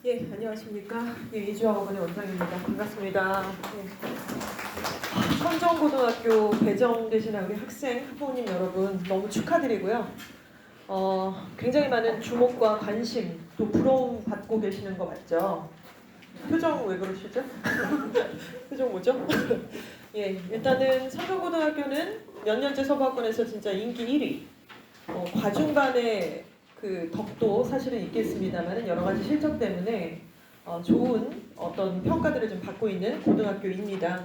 안녕하십니까. 이주학원의 원장입니다. 반갑습니다. 선정고등학교 배정되시는 우리 학생, 학부모님 여러분 너무 축하드리고요. 굉장히 많은 주목과 관심, 또 부러움 받고 계시는 거 맞죠? 표정 왜 그러시죠? 표정 뭐죠? 일단은 선정고등학교는 몇 년째 서부학군에서 진짜 인기 1위. 과중반의 그 덕도 사실은 있겠습니다만 여러 가지 실적 때문에 좋은 어떤 평가들을 좀 받고 있는 고등학교입니다.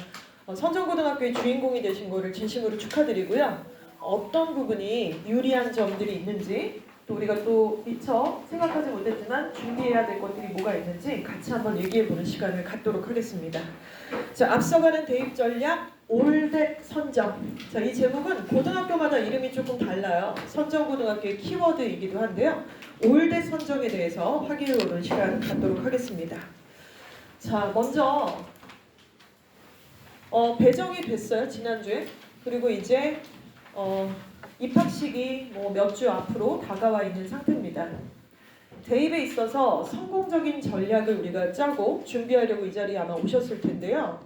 선정고등학교의 주인공이 되신 거를 진심으로 축하드리고요. 어떤 부분이 유리한 점들이 있는지 또 우리가 또 미처 생각하지 못했지만 준비해야 될 것들이 뭐가 있는지 같이 한번 얘기해보는 시간을 갖도록 하겠습니다. 자, 앞서가는 대입 전략 올댓 선정. 자, 이 제목은 고등학교마다 이름이 조금 달라요. 선정고등학교의 키워드이기도 한데요. 올댓 선정에 대해서 확인해보는 시간 갖도록 하겠습니다. 자, 먼저 배정이 됐어요. 지난주에. 그리고 이제 입학식이 몇 주 앞으로 다가와 있는 상태입니다. 대입에 있어서 성공적인 전략을 우리가 짜고 준비하려고 이 자리에 아마 오셨을 텐데요.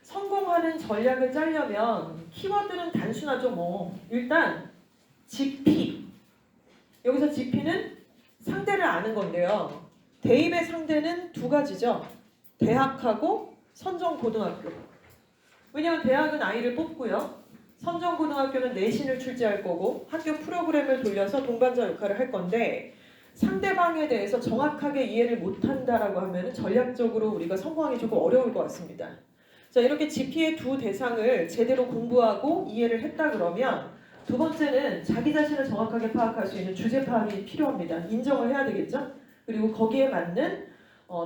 성공하는 전략을 짜려면 키워드는 단순하죠. 일단 GP. 여기서 GP는 상대를 아는 건데요. 대입의 상대는 두 가지죠. 대학하고 선정고등학교. 왜냐하면 대학은 아이를 뽑고요. 선정고등학교는 내신을 출제할 거고 학교 프로그램을 돌려서 동반자 역할을 할 건데 상대방에 대해서 정확하게 이해를 못한다라고 하면 전략적으로 우리가 성공하기 조금 어려울 것 같습니다. 자, 이렇게 GP의 두 대상을 제대로 공부하고 이해를 했다 그러면 두 번째는 자기 자신을 정확하게 파악할 수 있는 주제 파악이 필요합니다. 인정을 해야 되겠죠? 그리고 거기에 맞는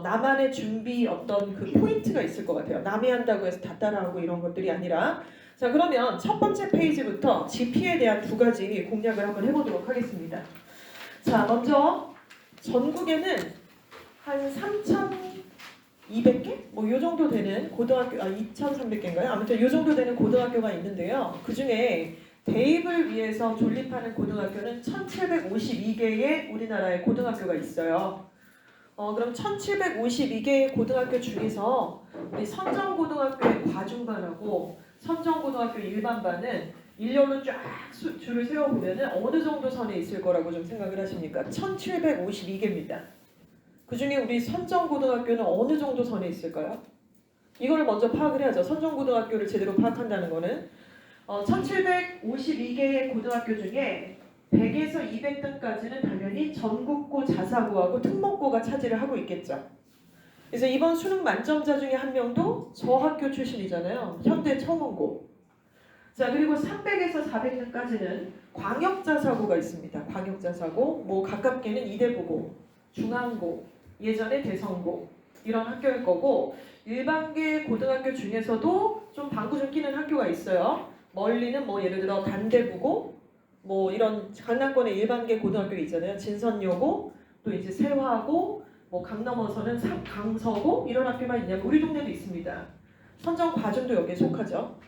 나만의 준비 어떤 그 포인트가 있을 것 같아요. 남이 한다고 해서 다 따라하고 이런 것들이 아니라. 자, 그러면 첫 번째 페이지부터 GP에 대한 두 가지 공략을 한번 해보도록 하겠습니다. 자, 먼저 전국에는 한 3,200개? 요 정도 되는 고등학교, 2,300개인가요? 아무튼 요 정도 되는 고등학교가 있는데요. 그 중에 대입을 위해서 존립하는 고등학교는 1,752개의 우리나라의 고등학교가 있어요. 그럼 1,752개의 고등학교 중에서 우리 선정고등학교의 과중반하고 선정고등학교 일반반은 일렬로 쫙 줄을 세워보면 어느 정도 선에 있을 거라고 좀 생각을 하십니까? 1,752개입니다. 그 중에 우리 선정고등학교는 어느 정도 선에 있을까요? 이거를 먼저 파악을 해야죠. 선정고등학교를 제대로 파악한다는 거는 1,752개의 고등학교 중에 100에서 200등까지는 당연히 전국고, 자사고하고 특목고가 차지를 하고 있겠죠. 그래서 이번 수능 만점자 중에 한 명도 저 학교 출신이잖아요. 현대 청운고. 자, 그리고 300에서 400등까지는 광역자사고가 있습니다. 광역자사고, 가깝게는 이대부고, 중앙고, 예전에 대성고 이런 학교일 거고 일반계 고등학교 중에서도 좀 방구 좀 끼는 학교가 있어요. 멀리는 예를 들어 단대부고 이런 강남권의 일반계 고등학교 있잖아요. 진선여고, 또 이제 세화고, 강 넘어서는 강서고 이런 학교만 있냐면 우리 동네도 있습니다. 선정과중도 여기에 속하죠.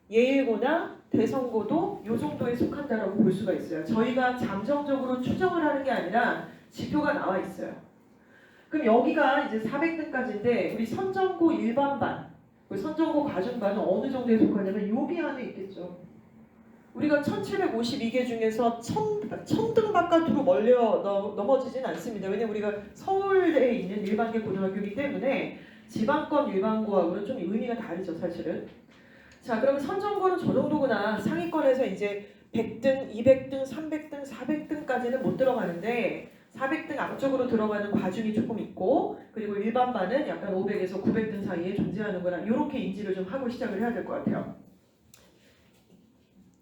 예일고나 대성고도 이 정도에 속한다라고 볼 수가 있어요. 저희가 잠정적으로 추정을 하는 게 아니라 지표가 나와 있어요. 그럼 여기가 이제 400등까지인데 우리 선정고 일반반, 선정고 과중반은 어느 정도에 속하냐면 여기 안에 있겠죠. 우리가 1,752개 중에서 1,000등 바깥으로 넘어지진 않습니다. 왜냐면 우리가 서울대에 있는 일반계 고등학교이기 때문에 지방권 일반고하고는 좀 의미가 다르죠, 사실은. 자, 그러면 선정고는 저 정도구나. 상위권에서 이제 100등, 200등, 300등, 400등까지는 못 들어가는데 400등 앞쪽으로 들어가는 과중이 조금 있고 그리고 일반반은 약간 500에서 900등 사이에 존재하는구나. 이렇게 인지를 좀 하고 시작을 해야 될 것 같아요.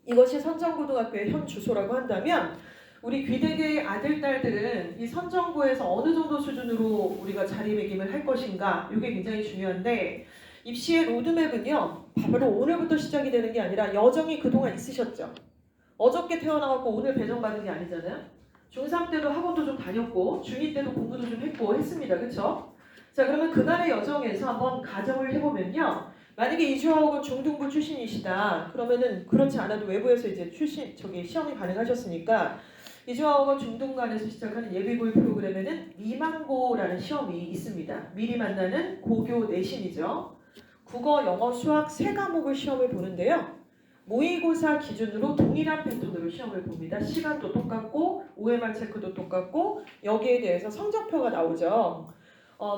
이것이 선정고등학교의 현 주소라고 한다면 우리 귀대계의 아들, 딸들은 이 선정고에서 어느 정도 수준으로 우리가 자리매김을 할 것인가 이게 굉장히 중요한데 입시의 로드맵은요. 바로 오늘부터 시작이 되는 게 아니라 여정이 그동안 있으셨죠. 어저께 태어나갖고 오늘 배정받은 게 아니잖아요. 중3 때도 학원도 좀 다녔고 중2 때도 공부도 좀 했고 했습니다. 그렇죠? 자, 그러면 그날의 여정에서 한번 가정을 해보면요. 만약에 이주하고 중등부 출신이시다. 그러면은 그렇지 않아도 외부에서 이제 시험이 가능하셨으니까 이주아어가 중등간에서 시작하는 예비고일 프로그램에는 미만고라는 시험이 있습니다. 미리 만나는 고교 내신이죠. 국어, 영어, 수학 세 과목을 시험을 보는데요. 모의고사 기준으로 동일한 패턴으로 시험을 봅니다. 시간도 똑같고 OMR 체크도 똑같고 여기에 대해서 성적표가 나오죠.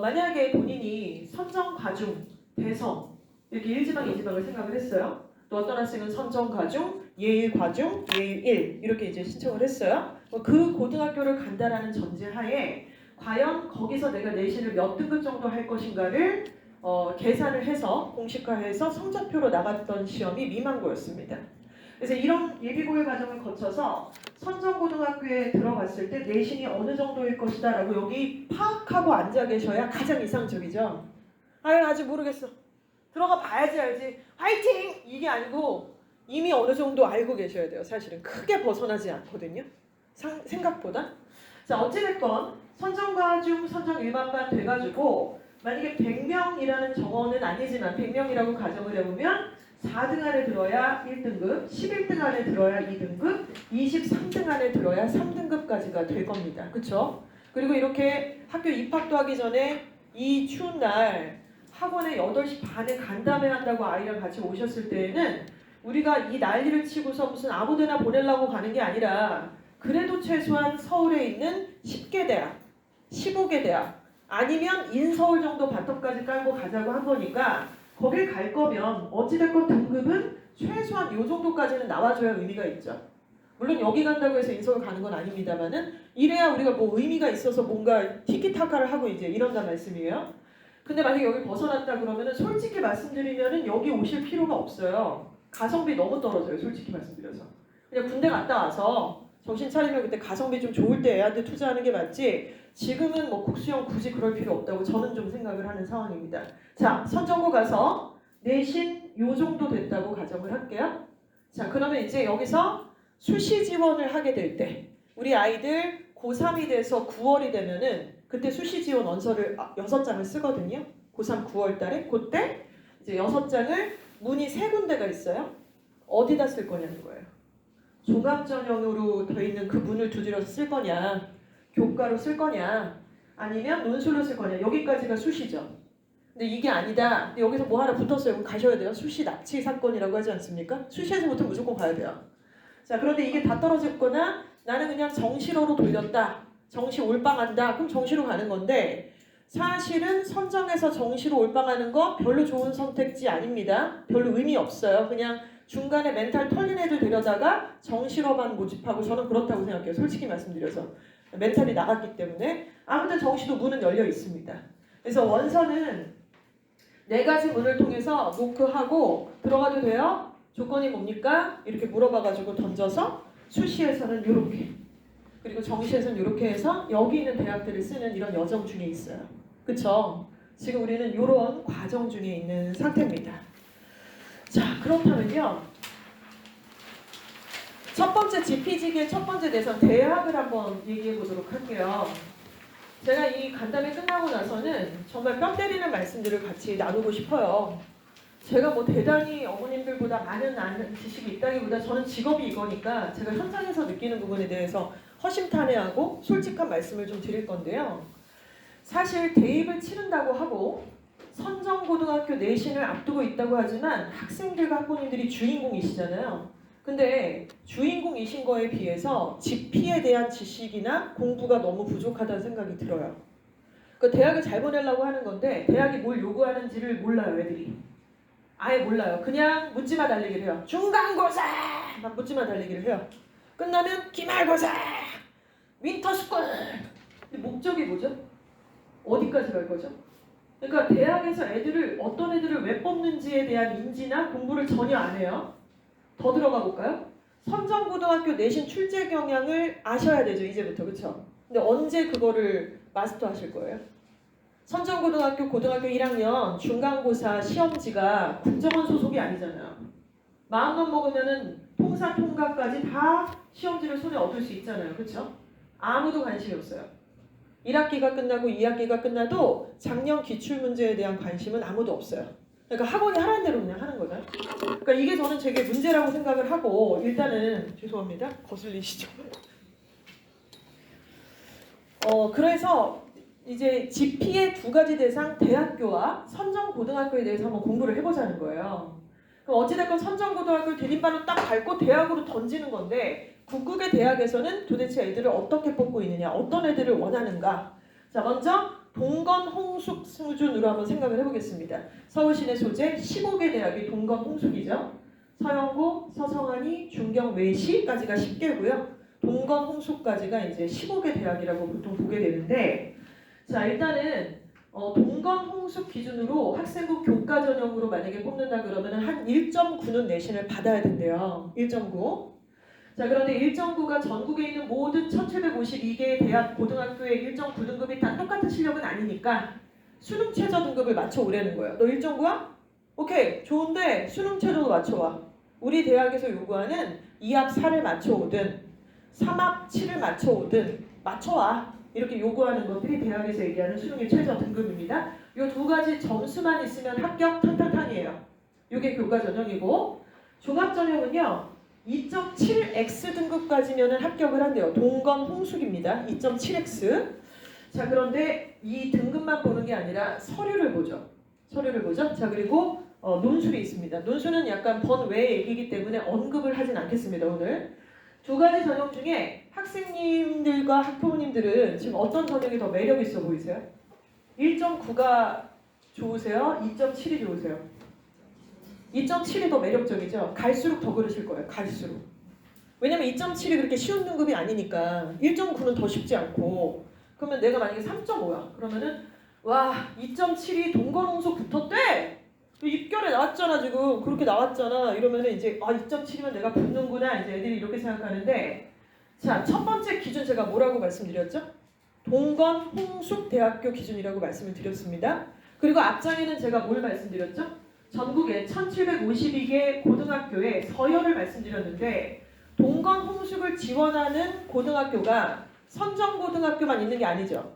만약에 본인이 선정, 과중, 대성 이렇게 1지방, 2지방을 생각을 했어요. 또 어떤 학생은 선정, 과중, 예일, 과중, 예일 1 이렇게 이제 신청을 했어요. 그 고등학교를 간다라는 전제하에 과연 거기서 내가 내신을 몇 등급 정도 할 것인가를 계산을 해서 공식화해서 성적표로 나갔던 시험이 미만고였습니다. 그래서 이런 예비고일 과정을 거쳐서 선정고등학교에 들어갔을 때 내신이 어느 정도일 것이다 라고 여기 파악하고 앉아 계셔야 가장 이상적이죠. 아직 모르겠어. 들어가 봐야지 알지. 화이팅! 이게 아니고 이미 어느 정도 알고 계셔야 돼요. 사실은 크게 벗어나지 않거든요. 생각보다. 자, 어찌됐건 선정과중, 선정 일반반 돼가지고 만약에 100명이라는 정원은 아니지만 100명이라고 가정을 해보면 4등 안에 들어야 1등급, 11등 안에 들어야 2등급, 23등 안에 들어야 3등급까지가 될 겁니다. 그쵸? 그리고 이렇게 학교 입학도 하기 전에 이 추운 날 학원에 8시 반에 간담회 한다고 아이랑 같이 오셨을 때에는 우리가 이 난리를 치고서 무슨 아무데나 보내려고 가는 게 아니라 그래도 최소한 서울에 있는 10개 대학, 15개 대학 아니면 인서울 정도 바텀까지 깔고 가자고 한 거니까 거길 갈 거면 어찌됐건 등급은 최소한 요 정도까지는 나와줘야 의미가 있죠. 물론 여기 간다고 해서 인서울 가는 건 아닙니다만은 이래야 우리가 뭐 의미가 있어서 뭔가 티키타카를 하고 이제 이런다 말씀이에요. 근데 만약에 여기 벗어났다 그러면은 솔직히 말씀드리면은 여기 오실 필요가 없어요. 가성비 너무 떨어져요. 솔직히 말씀드려서. 그냥 군대 갔다 와서 정신 차리면 그때 가성비 좀 좋을 때 애한테 투자하는 게 맞지 지금은 뭐 국수형 굳이 그럴 필요 없다고 저는 좀 생각을 하는 상황입니다. 자, 선정고 가서 내신 요 정도 됐다고 가정을 할게요. 자, 그러면 이제 여기서 수시 지원을 하게 될 때 우리 아이들 고3이 돼서 9월이 되면은 그때 수시 지원 원서를 6장을 쓰거든요. 고3 9월 달에 그때 이제 6장을 문이 3군데가 있어요. 어디다 쓸 거냐는 거예요. 종합전형으로 돼 있는 그 문을 두드려서 쓸 거냐, 교과로 쓸 거냐, 아니면 논술로 쓸 거냐. 여기까지가 수시죠. 근데 이게 아니다. 근데 여기서 뭐 하나 붙었어요. 그럼 가셔야 돼요. 수시 납치 사건이라고 하지 않습니까? 수시에서부터 무조건 가야 돼요. 자, 그런데 이게 다 떨어졌거나 나는 그냥 정시로로 돌렸다. 정시 올빵한다. 그럼 정시로 가는 건데 사실은 선정해서 정시로 올빵하는 거 별로 좋은 선택지 아닙니다. 별로 의미 없어요. 그냥 중간에 멘탈 털린 애들 데려다가 정시로만 모집하고 저는 그렇다고 생각해요. 솔직히 말씀드려서. 멘탈이 나갔기 때문에 아무튼 정시도 문은 열려 있습니다. 그래서 원서는 4가지 문을 통해서 노크하고 들어가도 돼요? 조건이 뭡니까? 이렇게 물어봐가지고 던져서 수시에서는 이렇게 그리고 정시에서는 이렇게 해서 여기 있는 대학들을 쓰는 이런 여정 중에 있어요. 그쵸? 지금 우리는 이런 과정 중에 있는 상태입니다. 자, 그렇다면요. 첫 번째 지피지기의 첫 번째 대선 대학을 한번 얘기해 보도록 할게요. 제가 이 간담회 끝나고 나서는 정말 뼈 때리는 말씀들을 같이 나누고 싶어요. 제가 뭐 대단히 어머님들보다 많은 아는 지식이 있다기보다 저는 직업이 이거니까 제가 현장에서 느끼는 부분에 대해서 허심탄회하고 솔직한 말씀을 좀 드릴 건데요. 사실 대입을 치른다고 하고 선정고등학교 내신을 앞두고 있다고 하지만 학생들과 학부모님들이 주인공이시잖아요. 근데 주인공이신 거에 비해서 지피에 대한 지식이나 공부가 너무 부족하다는 생각이 들어요. 그 대학을 잘 보내려고 하는 건데 대학이 뭘 요구하는지를 몰라요, 애들이. 아예 몰라요. 그냥 묻지마 달리기를 해요. 중간고사! 막 묻지마 달리기를 해요. 끝나면 기말고사! 윈터스쿨! 목적이 뭐죠? 어디까지 갈 거죠? 그러니까 대학에서 어떤 애들을 왜 뽑는지에 대한 인지나 공부를 전혀 안 해요. 더 들어가 볼까요? 선정고등학교 내신 출제 경향을 아셔야 되죠, 이제부터. 그쵸? 근데 언제 그거를 마스터 하실 거예요? 선정고등학교 고등학교 1학년 중간고사 시험지가 국정원 소속이 아니잖아요. 마음만 먹으면은 통사 통과까지 다 시험지를 손에 얻을 수 있잖아요. 그쵸? 아무도 관심이 없어요. 1학기가 끝나고 2학기가 끝나도 작년 기출문제에 대한 관심은 아무도 없어요. 그러니까 학원이 하라는 대로 그냥 하는 거죠. 그러니까 이게 저는 되게 문제라고 생각을 하고 일단은 죄송합니다. 거슬리시죠? 그래서 이제 GP의 두 가지 대상 대학교와 선정고등학교에 대해서 한번 공부를 해보자는 거예요. 그럼 어찌됐건 선정고등학교 디딤발로 딱 밟고 대학으로 던지는 건데 국국의 대학에서는 도대체 애들을 어떻게 뽑고 있느냐, 어떤 애들을 원하는가. 자, 먼저 동건 홍숙 수준으로 한번 생각을 해보겠습니다. 서울시내 소재 15개 대학이 동건 홍숙이죠. 서영고, 서성안이, 중경, 외시까지가 10개고요. 동건 홍숙까지가 이제 15개 대학이라고 보통 보게 되는데, 자, 일단은 동건 홍숙 기준으로 학생부 교과 전형으로 만약에 뽑는다 그러면 한 1.9는 내신을 받아야 된대요. 1.9. 자, 그런데 1.9가 전국에 있는 모든 1752개의 대학, 고등학교의 1.9등급이 다 똑같은 실력은 아니니까 수능 최저 등급을 맞춰오라는 거예요. 너 1.9야? 오케이, 좋은데 수능 최저도 맞춰와. 우리 대학에서 요구하는 2합 4를 맞춰오든 3합 7을 맞춰오든 맞춰와. 이렇게 요구하는 것들이 대학에서 얘기하는 수능의 최저 등급입니다. 이 두 가지 점수만 있으면 합격 탕탕탕이에요. 이게 교과 전형이고, 종합 전형은요 2.7x 등급까지면 합격을 한대요. 동건 홍숙입니다. 2.7x. 자, 그런데 이 등급만 보는 게 아니라 서류를 보죠. 서류를 보죠. 자, 그리고 논술이 있습니다. 논술은 약간 번외 얘기이기 때문에 언급을 하진 않겠습니다. 오늘 두 가지 전형 중에 학생님들과 학부모님들은 지금 어떤 전형이 더 매력 있어 보이세요? 1.9가 좋으세요? 2.7이 좋으세요? 2.7이 더 매력적이죠? 갈수록 더 그러실 거예요. 갈수록. 왜냐면 2.7이 그렇게 쉬운 등급이 아니니까 1.9는 더 쉽지 않고, 그러면 내가 만약에 3.5야. 그러면은 와 2.7이 동건홍속 붙었대? 입결에 나왔잖아 지금. 그렇게 나왔잖아. 이러면은 이제 2.7이면 내가 붙는구나. 이제 애들이 이렇게 생각하는데, 자, 첫 번째 기준 제가 뭐라고 말씀드렸죠? 동건 홍숙대학교 기준이라고 말씀을 드렸습니다. 그리고 앞장에는 제가 뭘 말씀드렸죠? 전국에 1752개 고등학교에 서열을 말씀드렸는데, 동건 홍숙을 지원하는 고등학교가 선정고등학교만 있는 게 아니죠.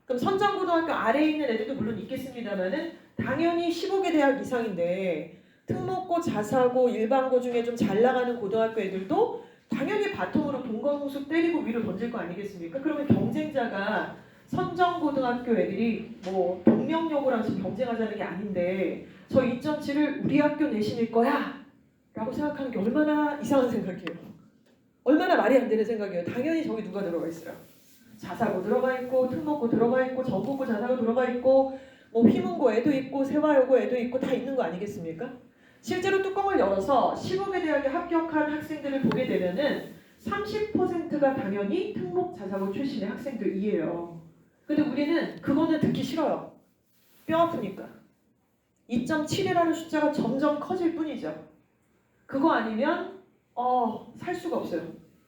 그럼 선정고등학교 아래에 있는 애들도 물론 있겠습니다만은 당연히 15개 대학 이상인데 특목고, 자사고, 일반고 중에 좀 잘 나가는 고등학교 애들도 당연히 바통으로 동건 홍숙 때리고 위로 던질 거 아니겠습니까? 그러면 경쟁자가 선정고등학교 애들이 뭐 동명여고랑 지금 경쟁하자는 게 아닌데 저 2.7을 우리 학교 내신일 거야 라고 생각하는 게 얼마나 이상한 생각이에요. 얼마나 말이 안 되는 생각이에요. 당연히 저기 누가 들어가 있어요. 자사고 들어가 있고, 특목고 들어가 있고, 전국고 자사고 들어가 있고, 뭐 휘문고 애도 있고, 세화여고 애도 있고 다 있는 거 아니겠습니까? 실제로 뚜껑을 열어서 15개 대학에 합격한 학생들을 보게 되면은 30%가 당연히 특목 자사고 출신의 학생들이에요. 근데 우리는 그거는 듣기 싫어요. 뼈 아프니까. 2.7이라는 숫자가 점점 커질 뿐이죠. 그거 아니면 살 수가 없어요.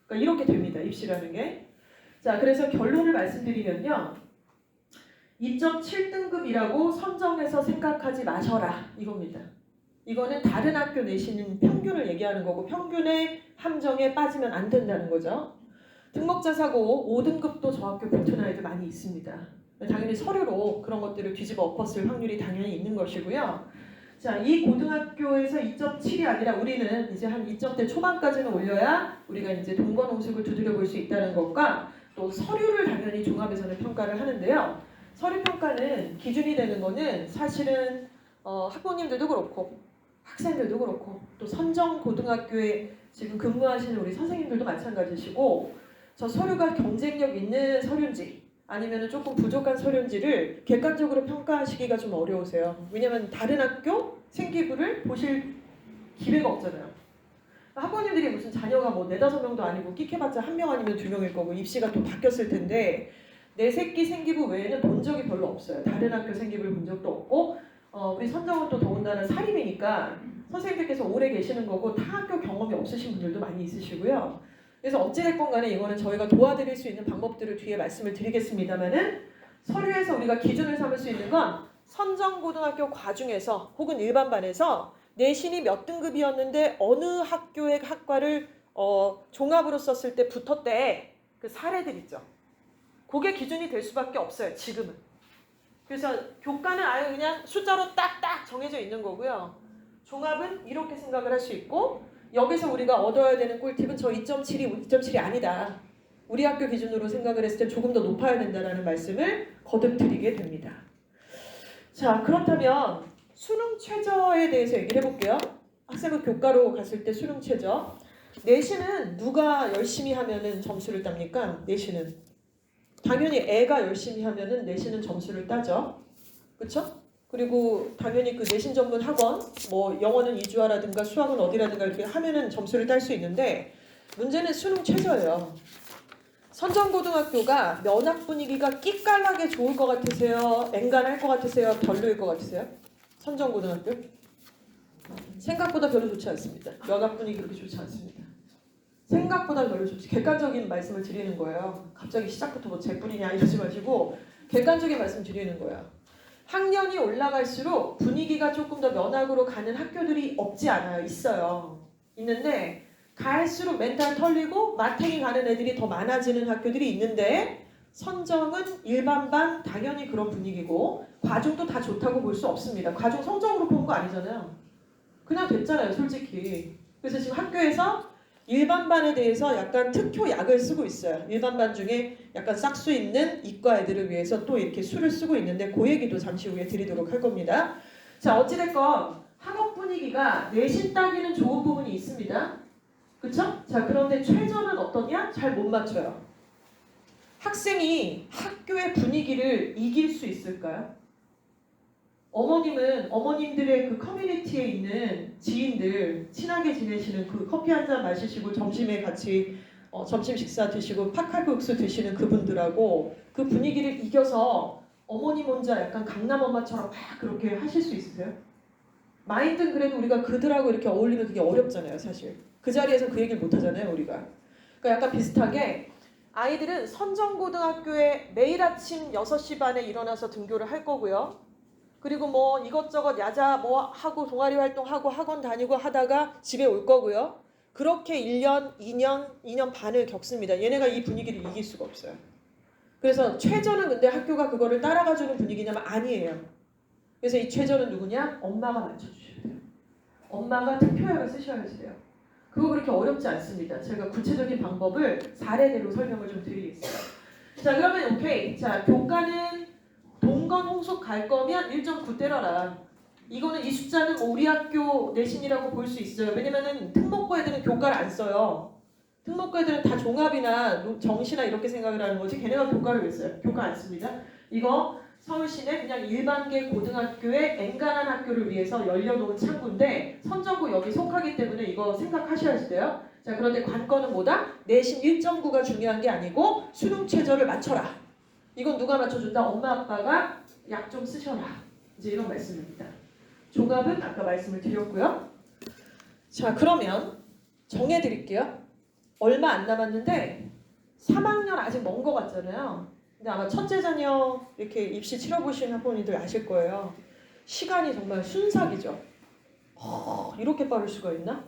그러니까 이렇게 됩니다. 입시라는 게. 자, 그래서 결론을 말씀드리면요. 2.7등급이라고 선정해서 생각하지 마셔라. 이겁니다. 이거는 다른 학교 내시는 평균을 얘기하는 거고 평균의 함정에 빠지면 안 된다는 거죠. 특목자사고 5등급도 저 학교 붙은 아이들 많이 있습니다. 당연히 서류로 그런 것들을 뒤집어 엎었을 확률이 당연히 있는 것이고요. 자, 이 고등학교에서 2.7이 아니라 우리는 이제 한 2점대 초반까지는 올려야 우리가 이제 동건홍숙을 두드려 볼 수 있다는 것과 또 서류를 당연히 종합에서는 평가를 하는데요. 서류 평가는 기준이 되는 거는 사실은 학부모님들도 그렇고 학생들도 그렇고 또 선정 고등학교에 지금 근무하시는 우리 선생님들도 마찬가지시고, 저 서류가 경쟁력 있는 서류인지 아니면 조금 부족한 서류인지를 객관적으로 평가하시기가 좀 어려우세요. 왜냐하면 다른 학교 생기부를 보실 기회가 없잖아요. 학부모님들이 무슨 자녀가 뭐 4-5명도 아니고 끽해봤자 1명 아니면 2명일 거고 입시가 또 바뀌었을 텐데 내 새끼 생기부 외에는 본 적이 별로 없어요. 다른 학교 생기부를 본 적도 없고 우리 선정은 또 더군다나 사립이니까 선생님들께서 오래 계시는 거고 타 학교 경험이 없으신 분들도 많이 있으시고요. 그래서 어찌됐건 간에 이거는 저희가 도와드릴 수 있는 방법들을 뒤에 말씀을 드리겠습니다만은, 서류에서 우리가 기준을 삼을 수 있는 건 선정고등학교 과중에서 혹은 일반반에서 내신이 몇 등급이었는데 어느 학교의 학과를 종합으로 썼을 때 붙었대. 그 사례들 있죠. 그게 기준이 될 수밖에 없어요. 지금은. 그래서 교과는 아예 그냥 숫자로 딱딱 정해져 있는 거고요. 종합은 이렇게 생각을 할 수 있고, 여기서 우리가 얻어야 되는 꿀팁은 저 2.7이 2.7이 아니다. 우리 학교 기준으로 생각을 했을 때 조금 더 높아야 된다는 말씀을 거듭 드리게 됩니다. 자, 그렇다면 수능 최저에 대해서 얘기를 해볼게요. 학생부 교과로 갔을 때 수능 최저. 내신은 누가 열심히 하면은 점수를 땁니까? 내신은. 당연히 애가 열심히 하면은 내신은 점수를 따죠. 그렇죠? 그리고 당연히 그 내신 전문 학원, 뭐 영어는 이주아라든가 수학은 어디라든가 이렇게 하면은 점수를 딸 수 있는데 문제는 수능 최저예요. 선정고등학교가 면학 분위기가 끼깔나게 좋을 것 같으세요? 앵간할 것 같으세요? 별로일 것 같으세요? 선정고등학교? 생각보다 별로 좋지 않습니다. 면학 분위기 그렇게 좋지 않습니다. 생각보다 별로 좋지. 객관적인 말씀을 드리는 거예요. 갑자기 시작부터 뭐 쟤뿐이냐 이러지 마시고 객관적인 말씀 드리는 거예요. 학년이 올라갈수록 분위기가 조금 더 면학으로 가는 학교들이 없지 않아요. 있어요. 있는데 갈수록 멘탈 털리고 마탱이 가는 애들이 더 많아지는 학교들이 있는데 선정은 일반반 당연히 그런 분위기고 과중도 다 좋다고 볼 수 없습니다. 과중 성적으로 본 거 아니잖아요. 그냥 됐잖아요. 솔직히. 그래서 지금 학교에서 일반반에 대해서 약간 특효약을 쓰고 있어요. 일반반 중에 약간 싹수 있는 이과 애들을 위해서 또 이렇게 수를 쓰고 있는데 그 얘기도 잠시 후에 드리도록 할 겁니다. 자, 어찌됐건 학업 분위기가 내신 따기는 좋은 부분이 있습니다. 그쵸? 자, 그런데 최저는 어떠냐? 잘 못 맞춰요. 학생이 학교의 분위기를 이길 수 있을까요? 어머님들의 그 커뮤니티에 있는 지인들, 친하게 지내시는 그 커피 한 잔 마시시고 점심에 같이 점심 식사 드시고 팥칼국수 드시는 그분들하고 그 분위기를 이겨서 어머님 혼자 약간 강남 엄마처럼 막 그렇게 하실 수 있으세요? 마인드는 그래도 우리가 그들하고 이렇게 어울리면 그게 어렵잖아요, 사실. 그 자리에서 그 얘기를 못 하잖아요, 우리가. 그러니까 약간 비슷하게 아이들은 선정고등학교에 매일 아침 6시 반에 일어나서 등교를 할 거고요. 그리고 뭐 이것저것 야자 뭐 하고 동아리 활동하고 학원 다니고 하다가 집에 올 거고요. 그렇게 1년, 2년 반을 겪습니다. 얘네가 이 분위기를 이길 수가 없어요. 그래서 최저는 근데 학교가 그거를 따라가주는 분위기냐면 아니에요. 그래서 이 최저는 누구냐? 엄마가 맞춰주셔야 돼요. 엄마가 특효약을 쓰셔야지 돼요. 그거 그렇게 어렵지 않습니다. 제가 구체적인 방법을 사례대로 설명을 좀 드리겠습니다. 자, 그러면 오케이. 자, 교과는 동건 홍속 갈 거면 1.9 때려라. 이거는 이 숫자는 뭐 우리 학교 내신이라고 볼 수 있어요. 왜냐면은 특목고 애들은 교과를 안 써요. 특목고 애들은 다 종합이나 정시나 이렇게 생각을 하는 거지 걔네가 교과를 왜 써요? 교과 안 씁니다. 이거 서울시내 그냥 일반계 고등학교의 앵간한 학교를 위해서 열려놓은 창구인데 선정고 여기 속하기 때문에 이거 생각하셔야 돼요. 자, 그런데 관건은 뭐다? 내신 1.9가 중요한 게 아니고 수능 최저를 맞춰라. 이건 누가 맞춰준다? 엄마 아빠가 약 좀 쓰셔라. 이제 이런 말씀입니다. 종합은 아까 말씀을 드렸고요. 자, 그러면 정해드릴게요. 얼마 안 남았는데 3학년 아직 먼 거 같잖아요. 근데 아마 첫째 자녀 이렇게 입시 치러보신 학부모님들 아실 거예요. 시간이 정말 순삭이죠. 이렇게 빠를 수가 있나?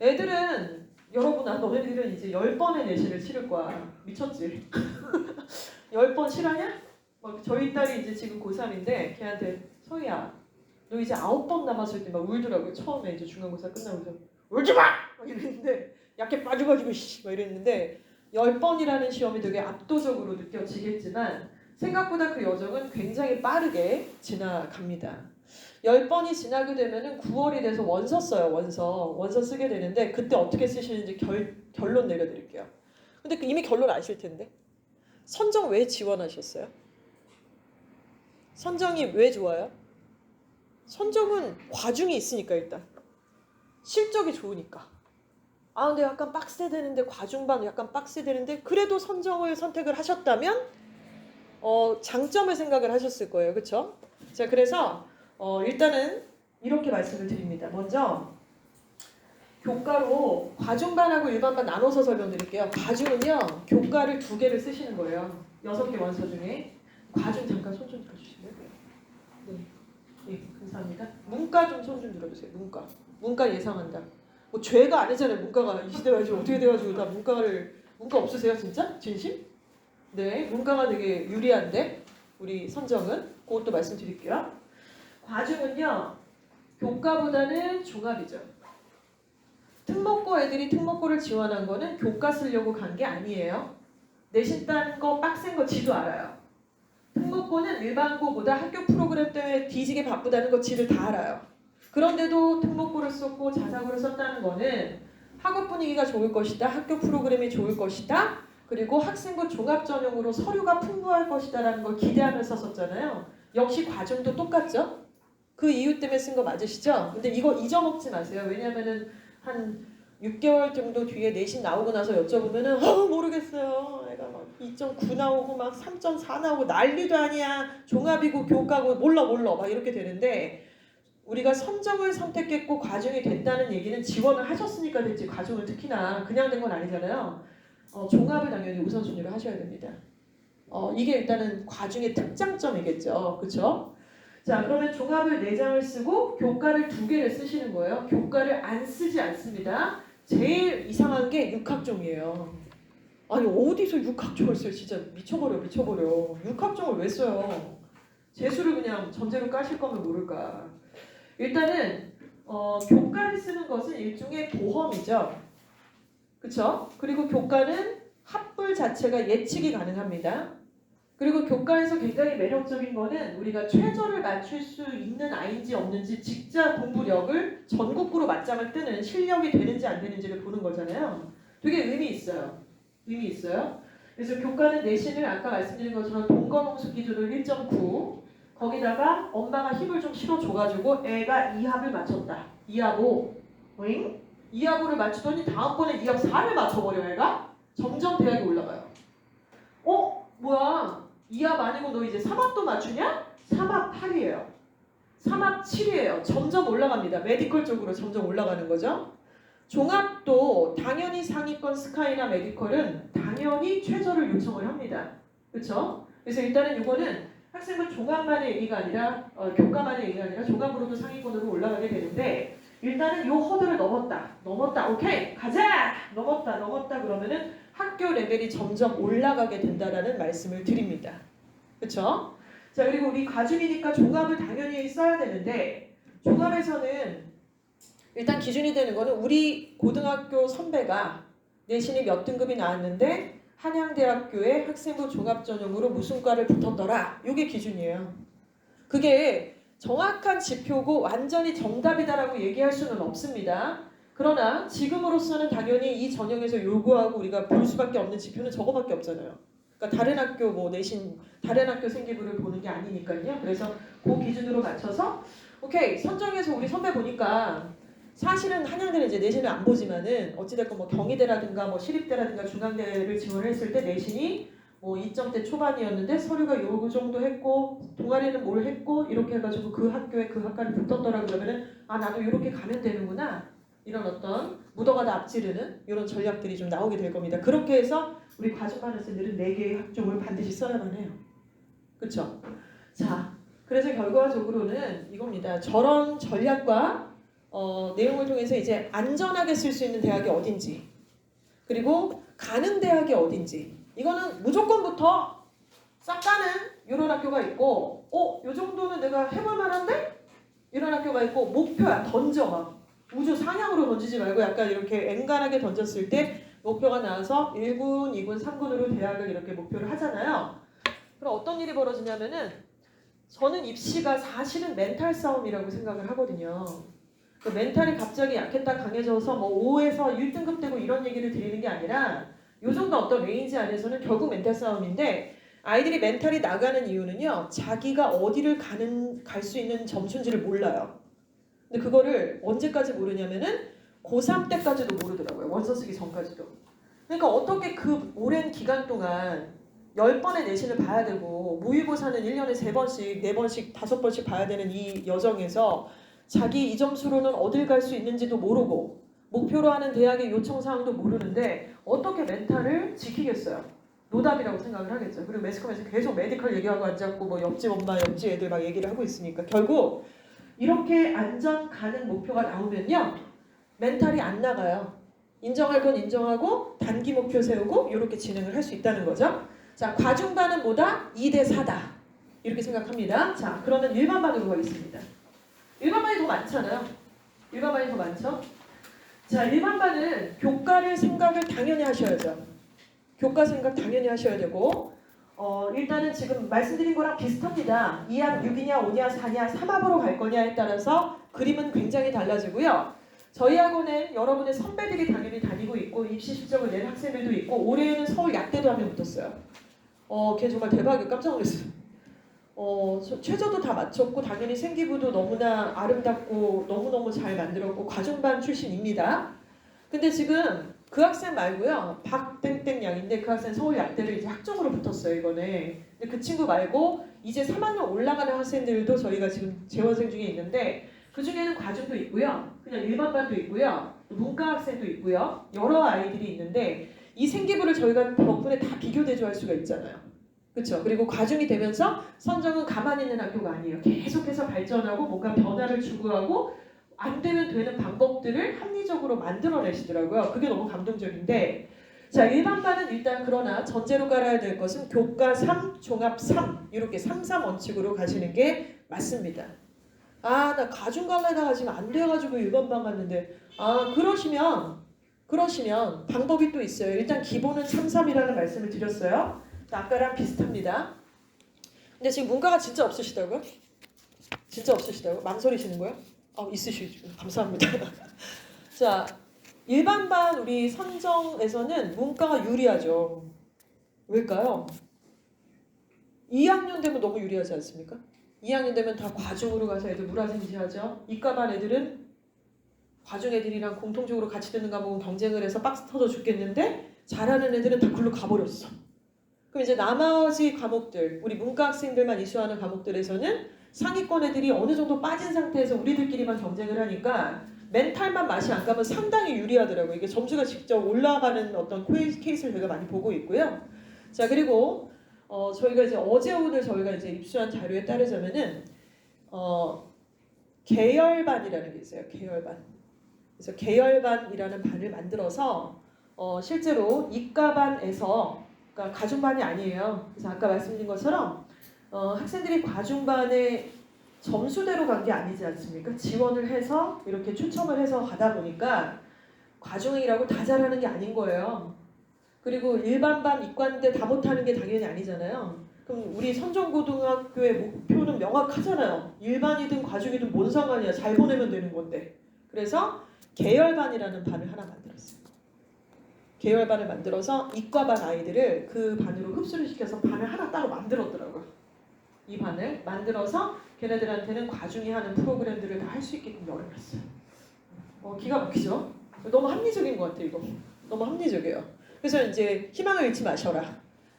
애들은 여러분아 너네들은 이제 10번의 내신을 치를 거야. 미쳤지? 10번 실하냐? 막 저희 딸이 이제 지금 고3인데 걔한테 서희야 너 이제 9번 남았을 때 막 울더라고요. 처음에 이제 중간고사 끝나고서 울지 마! 막 이랬는데 약해 빠져가지고 막 이랬는데 10번이라는 시험이 되게 압도적으로 느껴지겠지만 생각보다 그 여정은 굉장히 빠르게 지나갑니다. 10번이 지나게 되면은 9월이 돼서 원서 써요. 원서 쓰게 되는데 그때 어떻게 쓰시는지 결론 내려드릴게요. 근데 이미 결론 아실 텐데 선정 왜 지원하셨어요? 선정이 왜 좋아요? 선정은 과중이 있으니까 일단 실적이 좋으니까 아 근데 약간 빡세되는데 과중반 약간 빡세되는데 그래도 선정을 선택을 하셨다면 장점을 생각을 하셨을 거예요. 그렇죠? 자, 그래서 일단은 이렇게 말씀을 드립니다. 먼저 교과로 과중반하고 일반반 나눠서 설명드릴게요. 과중은요 교과를 2개를 쓰시는 거예요. 6개 원서 중에 과중 잠깐 손 좀 들어주실래요? 네. 네, 감사합니다. 문과 좀 손 좀 들어주세요. 문과 예상한다. 뭐 죄가 아니잖아요. 문과가 이 시대 가지고 어떻게 돼가지고 다 문과 없으세요 진짜? 진심? 네, 문과가 되게 유리한데 우리 선정은 그것도 말씀드릴게요. 과중은요 교과보다는 종합이죠. 특목고 애들이 특목고를 지원한 거는 교과 쓰려고 간 게 아니에요. 내신 따는 거 빡센 거 지도 알아요. 특목고는 일반고보다 학교 프로그램 때문에 뒤지게 바쁘다는 거 지들 다 알아요. 그런데도 특목고를 썼고 자사고를 썼다는 거는 학업 분위기가 좋을 것이다. 학교 프로그램이 좋을 것이다. 그리고 학생부 종합 전형으로 서류가 풍부할 것이다 라는 걸 기대하면서 썼잖아요. 역시 과정도 똑같죠? 그 이유 때문에 쓴 거 맞으시죠? 근데 이거 잊어먹지 마세요. 왜냐면은 한 6개월 정도 뒤에 내신 나오고 나서 여쭤보면은 모르겠어요. 애가 막 2.9 나오고 막 3.4 나오고 난리도 아니야. 종합이고 교과고 몰라 막 이렇게 되는데 우리가 선정을 선택했고 과중이 됐다는 얘기는 지원을 하셨으니까 됐지 과중을 특히나 그냥 된 건 아니잖아요. 종합을 당연히 우선순위로 하셔야 됩니다. 이게 일단은 과중의 특장점이겠죠. 그렇죠? 자, 그러면 종합을 4장을 쓰고 교과를 2개를 쓰시는 거예요. 교과를 안 쓰지 않습니다. 제일 이상한 게 육학종이에요. 아니 어디서 육학종을 써요? 진짜 미쳐버려. 육학종을 왜 써요? 재수를 그냥 전제로 까실 거면 모를까. 일단은 교과를 쓰는 것은 일종의 보험이죠. 그쵸? 그리고 교과는 합불 자체가 예측이 가능합니다. 그리고 교과에서 굉장히 매력적인 거는 우리가 최저를 맞출 수 있는 아이인지 없는지 직자 공부력을 전국구로 맞짱을 뜨는 실력이 되는지 안 되는지를 보는 거잖아요. 되게 의미 있어요. 그래서 교과는 내신을 아까 말씀드린 것처럼 동거농수 기준으로 1.9 거기다가 엄마가 힘을 좀 실어줘가지고 애가 2합을 맞췄다. 2합 5. 오잉? 2합 5를 맞추더니 다음번에 2합 4를 맞춰버려 애가? 점점 대학이 올라가요. 뭐야? 2합 아니고 너 이제 3합도 맞추냐? 3합 8이에요. 3합 7이에요. 점점 올라갑니다. 메디컬 쪽으로 점점 올라가는 거죠. 종합도 당연히 상위권 스카이나 메디컬은 당연히 최저를 요청을 합니다. 그렇죠? 그래서 일단은 이거는 학생부 종합만의 얘기가 아니라 교과만의 얘기가 아니라 종합으로도 상위권으로 올라가게 되는데 일단은 이 허들을 넘었다 오케이 가자 넘었다 그러면은 학교 레벨이 점점 올라가게 된다라는 말씀을 드립니다. 그렇죠? 자 그리고 우리 과중이니까 종합을 당연히 써야 되는데 종합에서는 일단 기준이 되는 거는 우리 고등학교 선배가 내신이 몇 등급이 나왔는데 한양대학교의 학생부 종합전형으로 무슨 과를 붙었더라. 이게 기준이에요. 그게 정확한 지표고 완전히 정답이다라고 얘기할 수는 없습니다. 그러나 지금으로서는 당연히 이 전형에서 요구하고 우리가 볼 수밖에 없는 지표는 저거밖에 없잖아요. 그러니까 다른 학교 뭐 내신 다른 학교 생기부를 보는 게 아니니까요. 그래서 그 기준으로 맞춰서 오케이 선정해서 우리 선배 보니까 사실은 한양대는 이제 내신을 안 보지만은 어찌됐건 뭐 경희대라든가 뭐 시립대라든가 중앙대를 지원을 했을 때 내신이 뭐 2점대 초반이었는데 서류가 요 정도 했고 동아리는 뭘 했고 이렇게 해가지고 그 학교에 그 학과를 붙었더라 그러면은 나도 이렇게 가면 되는구나 이런 어떤 묻어가다 앞지르는 이런 전략들이 좀 나오게 될 겁니다. 그렇게 해서 우리 과중반학생들은 4개의 학종을 반드시 써야만 해요. 그렇죠? 자, 그래서 결과적으로는 이겁니다. 저런 전략과 내용을 통해서 이제 안전하게 쓸 수 있는 대학이 어딘지 그리고 가는 대학이 어딘지 이거는 무조건부터 싹 가는 이런 학교가 있고 요 정도는 내가 해볼 만한데? 이런 학교가 있고 목표야 던져 막 우주 상향으로 던지지 말고 약간 이렇게 앵간하게 던졌을 때 목표가 나와서 1군, 2군, 3군으로 대학을 이렇게 목표를 하잖아요. 그럼 어떤 일이 벌어지냐면은 저는 입시가 사실은 멘탈 싸움이라고 생각을 하거든요. 그 멘탈이 갑자기 약했다 강해져서 뭐 5에서 1등급 되고 이런 얘기를 드리는 게 아니라 요 정도 어떤 레인지 안에서는 결국 멘탈 싸움인데 아이들이 멘탈이 나가는 이유는요. 자기가 어디를 갈 수 있는 점수인지를 몰라요. 근데 그거를 언제까지 모르냐면은 고3 때까지도 모르더라고요. 원서 쓰기 전까지도. 그러니까 어떻게 그 오랜 기간 동안 10번의 내신을 봐야 되고 모의고사는 1년에 3번씩, 4번씩, 5번씩 봐야 되는 이 여정에서 자기 이 점수로는 어딜 갈 수 있는지도 모르고 목표로 하는 대학의 요청사항도 모르는데 어떻게 멘탈을 지키겠어요? 노답이라고 생각을 하겠죠. 그리고 매스컴에서 계속 메디컬 얘기하고 앉았고 뭐 옆집 엄마, 옆집 애들 막 얘기를 하고 있으니까 결국 이렇게 안전 가능 목표가 나오면요. 멘탈이 안 나가요. 인정할 건 인정하고 단기 목표 세우고 이렇게 진행을 할 수 있다는 거죠. 자, 과중반은 뭐다? 2대 4다. 이렇게 생각합니다. 자, 그러면 일반반으로 가겠습니다. 일반반이 더 많잖아요. 일반반이 더 많죠? 자, 일반반은 교과를 생각을 당연히 하셔야죠. 교과 생각 당연히 하셔야 되고 일단은 지금 말씀드린 거랑 비슷합니다. 2학 6이냐 5냐 4냐 3학으로 갈 거냐에 따라서 그림은 굉장히 달라지고요. 저희 학원엔 여러분의 선배들이 당연히 다니고 있고 입시 실적을 낸 학생들도 있고 올해에는 서울 약대도 한 명 붙었어요. 걔 정말 대박이에요. 깜짝 놀랐어요. 최저도 다 맞췄고 당연히 생기부도 너무나 아름답고 너무너무 잘 만들었고 과중반 출신입니다. 근데 지금 그 학생 말고요. 박땡땡 양인데 그 학생 서울 약대를 이제 학종으로 붙었어요 이번에. 근데 그 친구 말고 이제 3학년 올라가는 학생들도 저희가 지금 재원생 중에 있는데 그 중에는 과중도 있고요. 그냥 일반반도 있고요. 문과 학생도 있고요. 여러 아이들이 있는데 이 생기부를 저희가 덕분에 다 비교 대조할 수가 있잖아요. 그렇죠? 그리고 과중이 되면서 선정은 가만히 있는 학교가 아니에요. 계속해서 발전하고 뭔가 변화를 추구하고 안 되면 되는 방법들을 합리적으로 만들어내시더라고요. 그게 너무 감동적인데 자 일반반은 일단 그러나 전제로 깔아야 될 것은 교과 3, 종합 3 이렇게 3, 3 원칙으로 가시는 게 맞습니다. 나 가중 갈래다가 지금 안 돼가지고 일반반 갔는데 그러시면 방법이 또 있어요. 일단 기본은 3, 3이라는 말씀을 드렸어요. 아까랑 비슷합니다. 근데 지금 문과가 진짜 없으시다고요? 진짜 없으시다고요? 망설이시는 거예요? 있으시죠. 감사합니다. 자, 일반반 우리 선정에서는 문과가 유리하죠. 왜일까요? 2학년 되면 너무 유리하지 않습니까? 2학년 되면 다 과중으로 가서 애들 물화생지하죠. 이과반 애들은 과중 애들이랑 공통적으로 같이 듣는 과목은 경쟁을 해서 박스 터져 죽겠는데 잘하는 애들은 다 글로 가버렸어. 그럼 이제 나머지 과목들, 우리 문과 학생들만 이수하는 과목들에서는 상위권 애들이 어느 정도 빠진 상태에서 우리들끼리만 경쟁을 하니까 멘탈만 맛이 안 가면 상당히 유리하더라고요. 이게 점수가 직접 올라가는 어떤 케이스를 저희가 많이 보고 있고요. 자, 그리고 저희가 이제 어제 오늘 저희가 이제 입수한 자료에 따르자면은 계열반이라는 게 있어요. 계열반. 그래서 계열반이라는 반을 만들어서 실제로 이과반에서 그러니까 가중반이 아니에요. 그래서 아까 말씀드린 것처럼 학생들이 과중반에 점수대로 간 게 아니지 않습니까? 지원을 해서 이렇게 추첨을 해서 가다 보니까 과중이라고 다 잘하는 게 아닌 거예요. 그리고 일반반 이과인데 다 못하는 게 당연히 아니잖아요. 그럼 우리 선정고등학교의 목표는 명확하잖아요. 일반이든 과중이든 뭔 상관이야. 잘 보내면 되는 건데. 그래서 계열반이라는 반을 하나 만들었어요. 계열반을 만들어서 이과반 아이들을 그 반으로 흡수를 시켜서 반을 하나 따로 만들었더라고요. 이 반을 만들어서 걔네들한테는 과중이 하는 프로그램들을 다 할 수 있게끔 열어놨어요. 기가 막히죠? 너무 합리적인 것 같아요, 이거. 너무 합리적이에요. 그래서 이제 희망을 잃지 마셔라.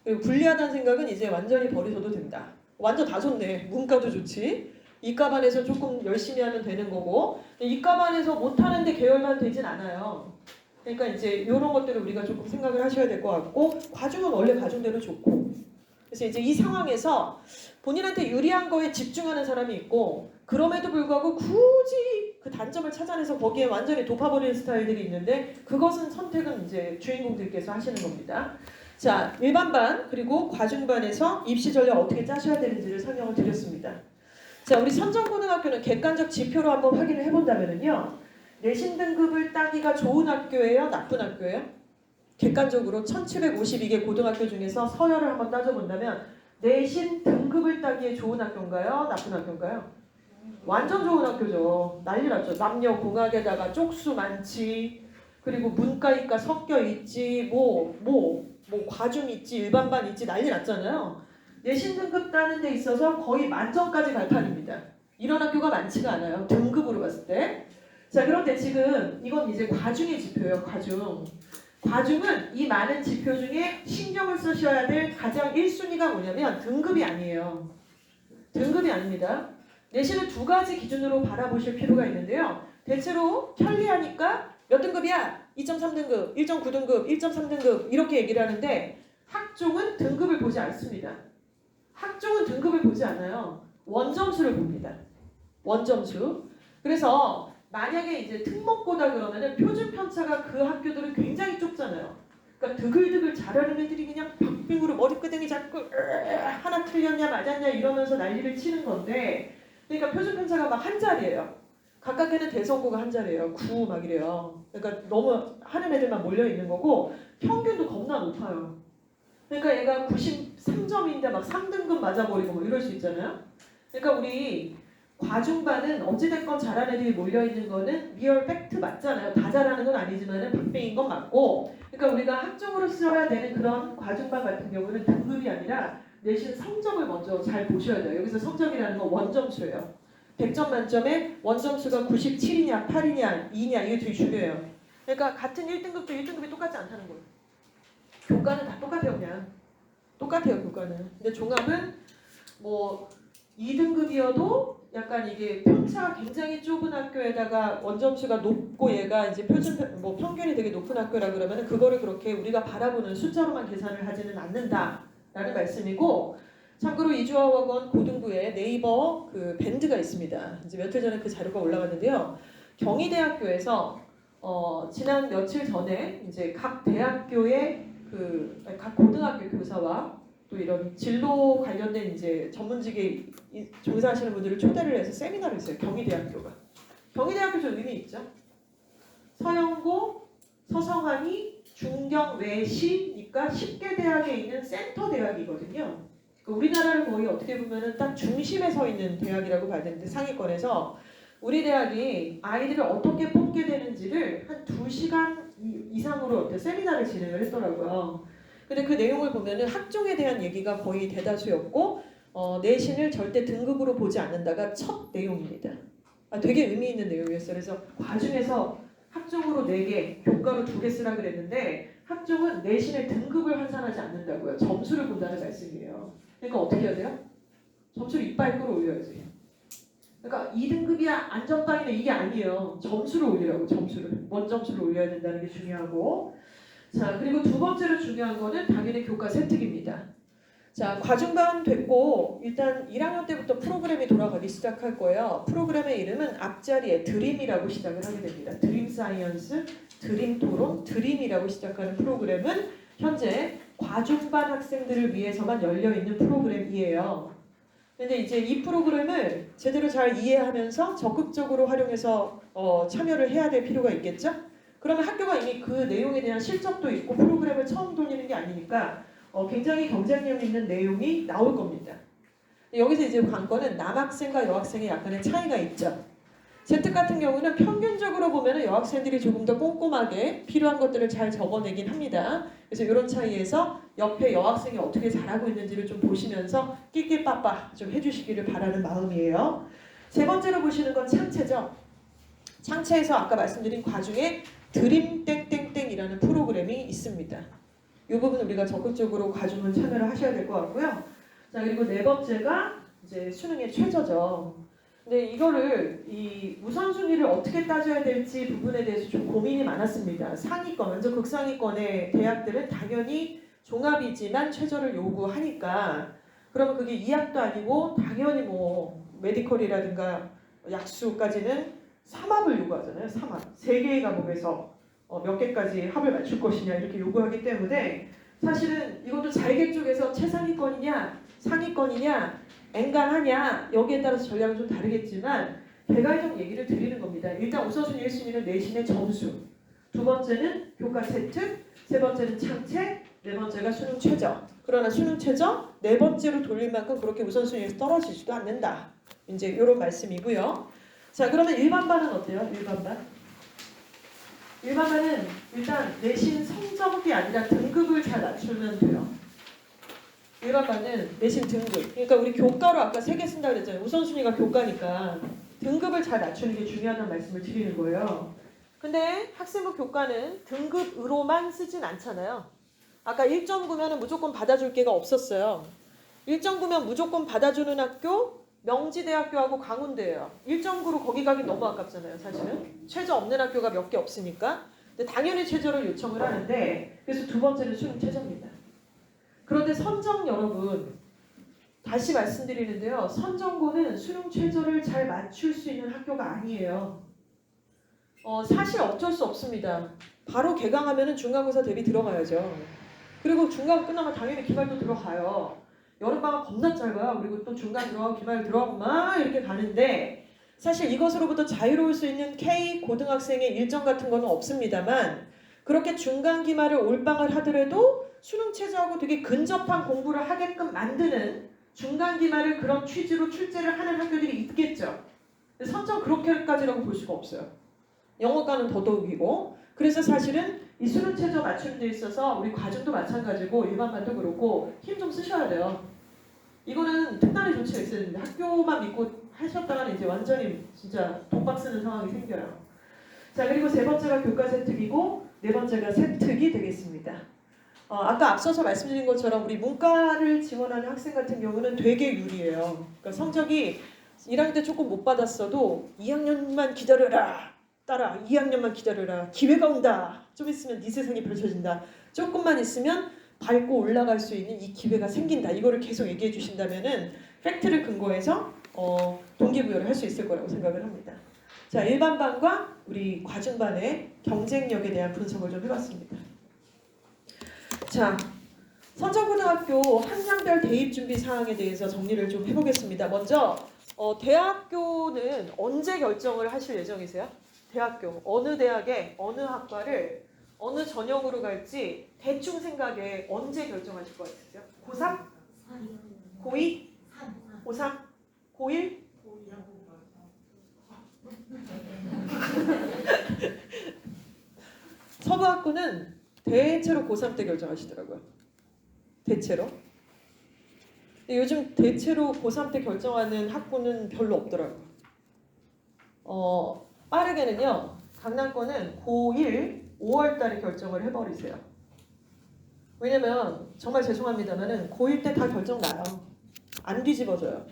그리고 불리하다는 생각은 이제 완전히 버리셔도 된다. 완전 다 좋네. 문과도 좋지. 이과반에서 조금 열심히 하면 되는 거고 이과반에서 못하는데 계열반 되진 않아요. 그러니까 이제 이런 것들을 우리가 조금 생각을 하셔야 될 것 같고 과중은 원래 과중대로 좋고 그래서 이제 이 상황에서 본인한테 유리한 거에 집중하는 사람이 있고 그럼에도 불구하고 굳이 그 단점을 찾아내서 거기에 완전히 돋아버리는 스타일들이 있는데 그것은 선택은 이제 주인공들께서 하시는 겁니다. 자, 일반반 그리고 과중반에서 입시 전략 어떻게 짜셔야 되는지를 설명을 드렸습니다. 자, 우리 선정고등학교는 객관적 지표로 한번 확인을 해본다면요. 내신 등급을 따기가 좋은 학교예요? 나쁜 학교예요? 객관적으로 1752개 고등학교 중에서 서열을 한번 따져본다면 내신 등급을 따기에 좋은 학교인가요? 나쁜 학교인가요? 완전 좋은 학교죠. 난리 났죠. 남녀공학에다가 쪽수 많지. 그리고 문과, 이과 섞여 있지. 과중 있지. 일반반 있지. 난리 났잖아요. 내신 등급 따는 데 있어서 거의 만점까지 갈 판입니다. 이런 학교가 많지가 않아요. 등급으로 봤을 때. 자, 그런데 지금 이건 이제 과중의 지표예요. 과중은 이 많은 지표 중에 신경을 쓰셔야 될 가장 1순위가 뭐냐면 등급이 아니에요. 등급이 아닙니다. 내신을 두 가지 기준으로 바라보실 필요가 있는데요. 대체로 편리하니까 몇 등급이야? 2.3등급, 1.9등급, 1.3등급 이렇게 얘기를 하는데 학종은 등급을 보지 않습니다. 학종은 등급을 보지 않아요. 원점수를 봅니다. 원점수. 그래서 만약에 이제 특목고다 그러면은 표준 편차가 그 학교들은 굉장히 좁잖아요. 그러니까 드글드글 잘하는 애들이 그냥 박빙으로 머리끄댕이 잡고 하나 틀렸냐 맞았냐 이러면서 난리를 치는 건데 그러니까 표준 편차가 막 한 자리예요. 각각에는 대성고가 한 자리예요. 9 막 이래요. 그러니까 너무 하는 애들만 몰려 있는 거고 평균도 겁나 높아요. 그러니까 얘가 93점인데 막 3등급 맞아버리고 뭐 이럴 수 있잖아요. 그러니까 우리 과중반은 어찌됐건 잘하는 애들이 몰려있는 거는 리얼 팩트 맞잖아요. 다 잘하는 건 아니지만 박빙인 건 맞고, 그러니까 우리가 학종으로 써야 되는 그런 과중반 같은 경우는 등급이 아니라 내신 성적을 먼저 잘 보셔야 돼요. 여기서 성적이라는 건 원점수예요. 100점 만점에 원점수가 97이냐 8이냐 2냐 이게 되게 중요해요. 그러니까 같은 1등급도 1등급이 똑같지 않다는 거예요. 교과는 다 똑같아요. 그냥 똑같아요. 교과는. 근데 종합은 뭐 2등급이어도 약간 이게 편차가 굉장히 좁은 학교에다가 원점수가 높고 얘가 이제 뭐 평균이 되게 높은 학교라 그러면 그거를 그렇게 우리가 바라보는 숫자로만 계산을 하지는 않는다라는 말씀이고, 참고로 이주아학원 고등부에 네이버 그 밴드가 있습니다. 이제 며칠 전에 그 자료가 올라왔는데요. 경희대학교에서 지난 며칠 전에 이제 각 대학교의 각 고등학교 교사와 또 이런 진로 관련된 이제 전문직에 종사하시는 분들을 초대를 해서 세미나를 했어요. 경희대학교가. 경희대학교 좀 의미 있죠? 서영고, 서성한이, 중경, 외시니까 10개 대학에 있는 센터 대학이거든요. 우리나라를 거의 어떻게 보면은 딱 중심에 서 있는 대학이라고 봐야 되는데, 상위권에서 우리 대학이 아이들을 어떻게 뽑게 되는지를 한 2시간 이상으로 세미나를 진행을 했더라고요. 근데 그 내용을 보면은 학종에 대한 얘기가 거의 대다수였고, 내신을 절대 등급으로 보지 않는다가 첫 내용입니다. 되게 의미 있는 내용이었어요. 그래서 과중에서 학종으로 4개, 교과로 2개 쓰라 그랬는데 학종은 내신의 등급을 환산하지 않는다고요. 점수를 본다는 말씀이에요. 그러니까 어떻게 해야 돼요? 점수를 이빨 끌어올려야지. 그러니까 2등급이야 안전빵이네 이게 아니에요. 점수를 올리라고. 점수를. 원점수를 올려야 된다는 게 중요하고, 자, 그리고 두 번째로 중요한 거는 당연히 교과 세특입니다. 자, 과중반 됐고 일단 1학년 때부터 프로그램이 돌아가기 시작할 거예요. 프로그램의 이름은 앞자리에 드림이라고 시작을 하게 됩니다. 드림 사이언스, 드림 토론, 드림이라고 시작하는 프로그램은 현재 과중반 학생들을 위해서만 열려있는 프로그램이에요. 근데 이제 이 프로그램을 제대로 잘 이해하면서 적극적으로 활용해서 참여를 해야 될 필요가 있겠죠? 그러면 학교가 이미 그 내용에 대한 실적도 있고 프로그램을 처음 돌리는 게 아니니까 굉장히 경쟁력 있는 내용이 나올 겁니다. 여기서 이제 관건은 남학생과 여학생의 약간의 차이가 있죠. 세특 같은 경우는 평균적으로 보면 여학생들이 조금 더 꼼꼼하게 필요한 것들을 잘 적어내긴 합니다. 그래서 이런 차이에서 옆에 여학생이 어떻게 잘하고 있는지를 좀 보시면서 낄낄빠빠 좀 해주시기를 바라는 마음이에요. 세 번째로 보시는 건 창체죠. 창체에서 아까 말씀드린 과중에 드림 땡땡땡이라는 프로그램이 있습니다. 이 부분 우리가 적극적으로 과중은 참여를 하셔야 될 것 같고요. 자, 그리고 네 번째가 이제 수능의 최저죠. 근데 이거를 이 우선순위를 어떻게 따져야 될지 부분에 대해서 좀 고민이 많았습니다. 상위권, 먼저 극상위권의 대학들은 당연히 종합이지만 최저를 요구하니까 그러면 그게 2학도 아니고 당연히 뭐 메디컬이라든가 약수까지는 3합을 요구하잖아요. 3합. 3개의 과목에서 몇 개까지 합을 맞출 것이냐 이렇게 요구하기 때문에 사실은 이것도 자의계 쪽에서 최상위권이냐 상위권이냐 엔간하냐 여기에 따라서 전략은 좀 다르겠지만 개괄적 얘기를 드리는 겁니다. 일단 우선순위 1순위는 내신의 점수, 두 번째는 교과 세특, 세 번째는 창체, 네 번째가 수능 최저. 그러나 수능 최저 네 번째로 돌릴 만큼 그렇게 우선순위에서 떨어지지도 않는다. 이제 이런 말씀이고요. 자, 그러면 일반반은 어때요? 일반반? 일반반은 일단 내신 성적이 아니라 등급을 잘 맞추면 돼요. 일반반은 내신 등급. 그러니까 우리 교과로 아까 3개 쓴다고 그랬잖아요. 우선순위가 교과니까 등급을 잘 맞추는 게 중요하다는 말씀을 드리는 거예요. 근데 학생부 교과는 등급으로만 쓰진 않잖아요. 아까 1.9면은 무조건 받아줄 게가 없었어요. 1.9면 무조건 받아주는 학교 명지대학교하고 강원대예요. 1.9로 거기 가기 너무 아깝잖아요. 사실은 최저 없는 학교가 몇 개 없으니까. 근데 당연히 최저를 요청을 하는데 그래서 두 번째는 수능 최저입니다. 그런데 선정 여러분 다시 말씀드리는데요. 선정고는 수능 최저를 잘 맞출 수 있는 학교가 아니에요. 사실 어쩔 수 없습니다. 바로 개강하면 중간고사 대비 들어가야죠. 그리고 중간 끝나면 당연히 기말도 들어가요. 여름방학 겁나 짧아요. 그리고 또 중간 들어가고 기말 들어가고 막 이렇게 가는데 사실 이것으로부터 자유로울 수 있는 K 고등학생의 일정 같은 거는 없습니다만 그렇게 중간 기말을 올방을 하더라도 수능 체제하고 되게 근접한 공부를 하게끔 만드는 중간 기말을 그런 취지로 출제를 하는 학교들이 있겠죠. 근데 선정 그렇게까지라고 볼 수가 없어요. 영어과는 더더욱이고. 그래서 사실은 이 수능 체제 맞추는 데 있어서 우리 과정도 마찬가지고 일반반도 그렇고 힘 좀 쓰셔야 돼요. 이거는 특단의 조치가 있어야 되는데 학교만 믿고 하셨다가는 이제 완전히 진짜 독박 쓰는 상황이 생겨요. 자, 그리고 세 번째가 교과세 특이고 네 번째가 세특이 되겠습니다. 아까 앞서서 말씀드린 것처럼 우리 문과를 지원하는 학생 같은 경우는 되게 유리해요. 그러니까 성적이 1학년 때 조금 못 받았어도 2학년만 기다려라. 따라 2학년만 기다려라. 기회가 온다. 좀 있으면 네 세상이 펼쳐진다. 조금만 있으면 밟고 올라갈 수 있는 이 기회가 생긴다. 이거를 계속 얘기해 주신다면은 팩트를 근거해서 동기부여를 할 수 있을 거라고 생각을 합니다. 자, 일반반과 우리 과중반의 경쟁력에 대한 분석을 좀 해봤습니다. 자, 선천고등학교 학년별 대입 준비 사항에 대해서 정리를 좀 해보겠습니다. 먼저 대학교는 언제 결정을 하실 예정이세요? 대학교 어느 대학에 어느 학과를 어느 전형으로 갈지 대충 생각에 언제 결정하실 것 같으세요? 고3? 고2? 고3? 고1? 서부학교는 대체로 고3 때 결정하시더라고요. 대체로. 요즘 대체로 고3 때 결정하는 학교는 별로 없더라고요. 빠르게는요. 강남권은 고1 5월 달에 결정을 해버리세요. 왜냐면 정말 죄송합니다만은 고1 때 다 결정 나요. 안 뒤집어져요.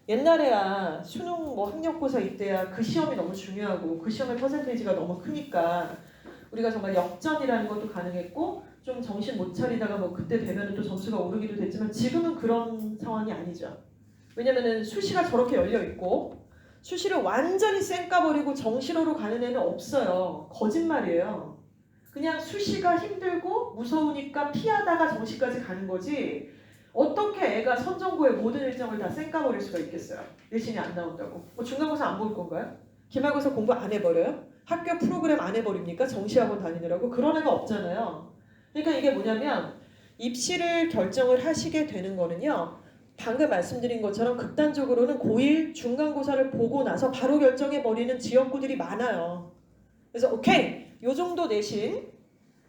옛날에야 수능 학력고사 이때야 그 시험이 너무 중요하고 그 시험의 퍼센테이지가 너무 크니까 우리가 정말 역전이라는 것도 가능했고 좀 정신 못 차리다가 그때 되면은 또 점수가 오르기도 됐지만 지금은 그런 상황이 아니죠. 왜냐면은 수시가 저렇게 열려 있고 수시를 완전히 쌩까버리고 정시로로 가는 애는 없어요. 거짓말이에요. 그냥 수시가 힘들고 무서우니까 피하다가 정시까지 가는 거지 어떻게 애가 선전고의 모든 일정을 다 쌩까버릴 수가 있겠어요. 내신이 안 나온다고. 중간고사 안 볼 건가요? 기말고사 공부 안 해버려요? 학교 프로그램 안 해버립니까? 정시학원 다니느라고? 그런 애가 없잖아요. 그러니까 이게 뭐냐면 입시를 결정을 하시게 되는 거는요. 방금 말씀드린 것처럼 극단적으로는 고1 중간고사를 보고 나서 바로 결정해버리는 지역구들이 많아요. 그래서 오케이! 요 정도 내신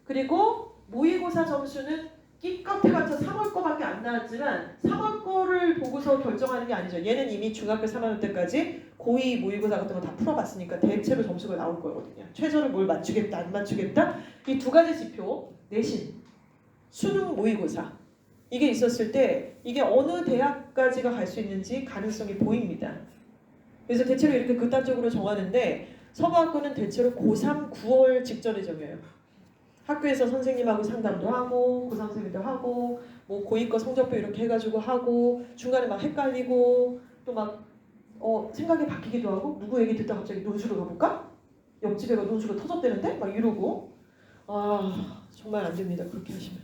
그리고 모의고사 점수는 끼껏해봤자 3월 거밖에 안 나왔지만 3월 거를 보고서 결정하는 게 아니죠. 얘는 이미 중학교 3학년 때까지 고2 모의고사 같은 거 다 풀어봤으니까 대체로 점수가 나올 거거든요. 최저를 뭘 맞추겠다 안 맞추겠다 이 두 가지 지표 내신, 수능 모의고사 이게 있었을 때 이게 어느 대학까지가 갈 수 있는지 가능성이 보입니다. 그래서 대체로 이렇게 극단적으로 정하는데 서부학교는 대체로 고3 9월 직전에 정해요. 학교에서 선생님하고 상담도 하고 고3 선생님도 하고 고2 거 성적표 이렇게 해가지고 하고 중간에 막 헷갈리고 또 막 생각이 바뀌기도 하고 누구 얘기 듣다 갑자기 논술로 가볼까? 옆집 애가 논술로 터졌대는데? 막 이러고 정말 안 됩니다. 그렇게 하시면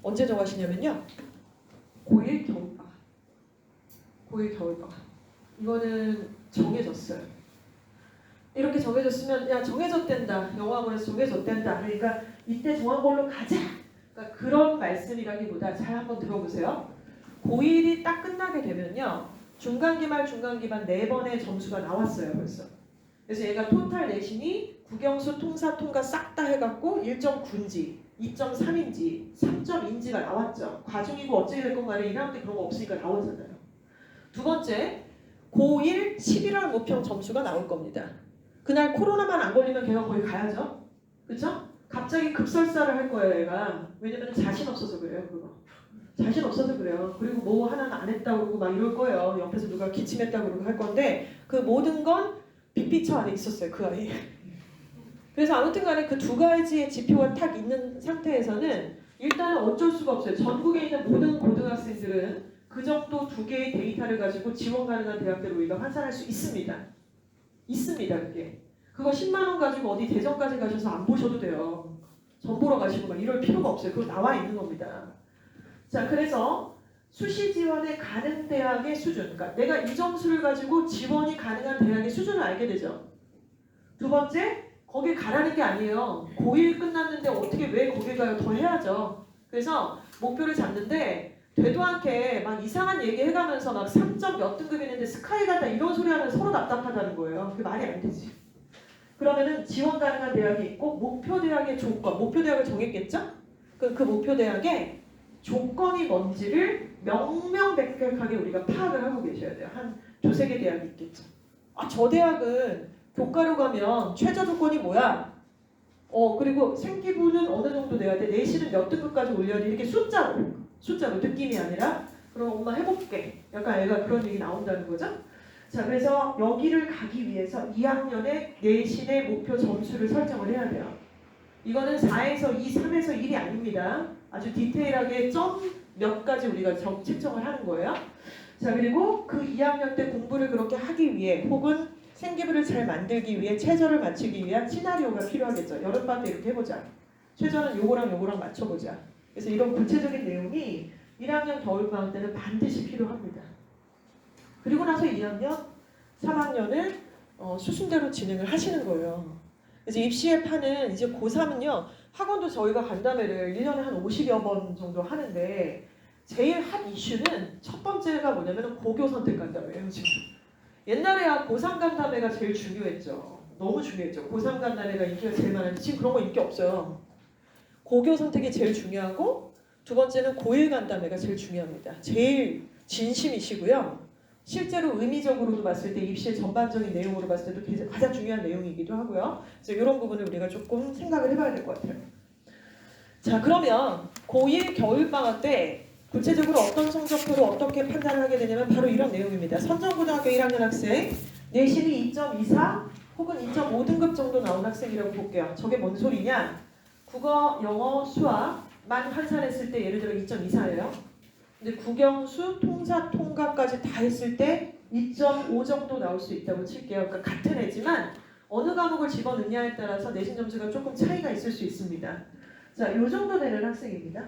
언제 정하시냐면요 고1 겨울방학 고1 겨울방학 이거는 정해졌어요. 이렇게 정해졌으면 야 정해졌댄다. 영어학원에서 정해졌댄다. 그러니까 이때 정한 걸로 가자. 그러니까 그런 말씀이라기보다 잘 한번 들어보세요. 고1이 딱 끝나게 되면요. 중간기말 중간기반 4번의 점수가 나왔어요 벌써. 그래서 얘가 토탈 내신이 국영수 통사 통과 싹 다 해갖고 1.9인지 2.3인지 3.2인지가 나왔죠. 과중이고 어찌 될 건 간에 1학년 때 그런 거 없으니까 나오잖아요. 두 번째 고1 11월 모평 점수가 나올 겁니다. 그날 코로나만 안 걸리면 걔가 거기 가야죠. 그쵸? 갑자기 급설사를 할 거예요 얘가. 왜냐면 자신 없어서 그래요 그거. 자신 없어서 그래요. 그리고 뭐 하나는 안 했다고 그러고 막 이럴 거예요. 옆에서 누가 기침했다고 그러고 할 건데 그 모든 건 빅피처 안에 있었어요 그 아이. 그래서 아무튼 간에 그 두 가지의 지표가 딱 있는 상태에서는 일단은 어쩔 수가 없어요. 전국에 있는 모든 고등학생들은 그 정도 두 개의 데이터를 가지고 지원 가능한 대학들을 우리가 환산할 수 있습니다. 있습니다 그게. 그거 10만 원 가지고 어디 대전까지 가셔서 안 보셔도 돼요. 전 보러 가시고 막 이럴 필요가 없어요. 그거 나와 있는 겁니다. 자 그래서 수시 지원에 가는 대학의 수준 그러니까 내가 이 점수를 가지고 지원이 가능한 대학의 수준을 알게 되죠. 두 번째 거길 가라는 게 아니에요. 고1 끝났는데 어떻게 왜 거길 가요? 더 해야죠. 그래서 목표를 잡는데 되도 않게 막 이상한 얘기 해가면서 막 3점 몇 등급 있는데 스카이 같다 이런 소리 하면 서로 답답하다는 거예요. 그게 말이 안 되지. 그러면은 지원 가능한 대학이 있고 목표 대학의 조건, 목표 대학을 정했겠죠? 그 목표 대학의 조건이 뭔지를 명명백백하게 우리가 파악을 하고 계셔야 돼요. 한 두세 개 대학이 있겠죠. 아, 저 대학은 교과로 가면 최저 조건이 뭐야? 그리고 생기부는 어느 정도 돼야 돼? 내신은 몇 등급까지 올려야 돼? 이렇게 숫자로 느낌이 아니라 그럼 엄마 해볼게. 약간 애가 그런 얘기 나온다는 거죠. 자, 그래서 여기를 가기 위해서 2학년의 내신의 목표 점수를 설정을 해야 돼요. 이거는 4에서 2, 3에서 1이 아닙니다. 아주 디테일하게 점 몇 가지 우리가 책정을 하는 거예요. 자, 그리고 그 2학년 때 공부를 그렇게 하기 위해 혹은 생기부를 잘 만들기 위해 최저를 맞추기 위한 시나리오가 필요하겠죠. 여름방학 때 이렇게 해보자. 최저는 요거랑 맞춰보자. 그래서 이런 구체적인 내용이 1학년 겨울방학 때는 반드시 필요합니다. 그리고 나서 2학년, 3학년을 수순대로 진행을 하시는 거예요. 그래서 입시에 파는 이제 고3은요. 학원도 저희가 간담회를 1년에 한 50여 번 정도 하는데 제일 핫 이슈는 첫 번째가 뭐냐면 고교 선택 간담회예요. 지금. 옛날에 고3 간담회가 제일 중요했죠. 너무 중요했죠. 고3 간담회가 인기가 제일 많은데 지금 그런 거 인기 없어요. 고교 선택이 제일 중요하고 두 번째는 고1 간담회가 제일 중요합니다. 제일 진심이시고요. 실제로 의미적으로도 봤을 때 입시의 전반적인 내용으로 봤을 때도 가장 중요한 내용이기도 하고요. 그래서 이런 부분을 우리가 조금 생각을 해봐야 될 것 같아요. 자, 그러면 고1 겨울방학 때 구체적으로 어떤 성적표로 어떻게 판단을 하게 되냐면 바로 이런 내용입니다. 선정고등학교 1학년 학생 내신이 2.24 혹은 2.5등급 정도 나온 학생이라고 볼게요. 저게 뭔 소리냐? 국어, 영어, 수학만 환산했을 때 예를 들어 2.24예요. 근데 국영수, 통사, 통과까지 다 했을 때 2.5 정도 나올 수 있다고 칠게요. 그러니까 같은 애지만 어느 과목을 집어넣냐에 따라서 내신 점수가 조금 차이가 있을 수 있습니다. 자, 요 정도 되는 학생입니다.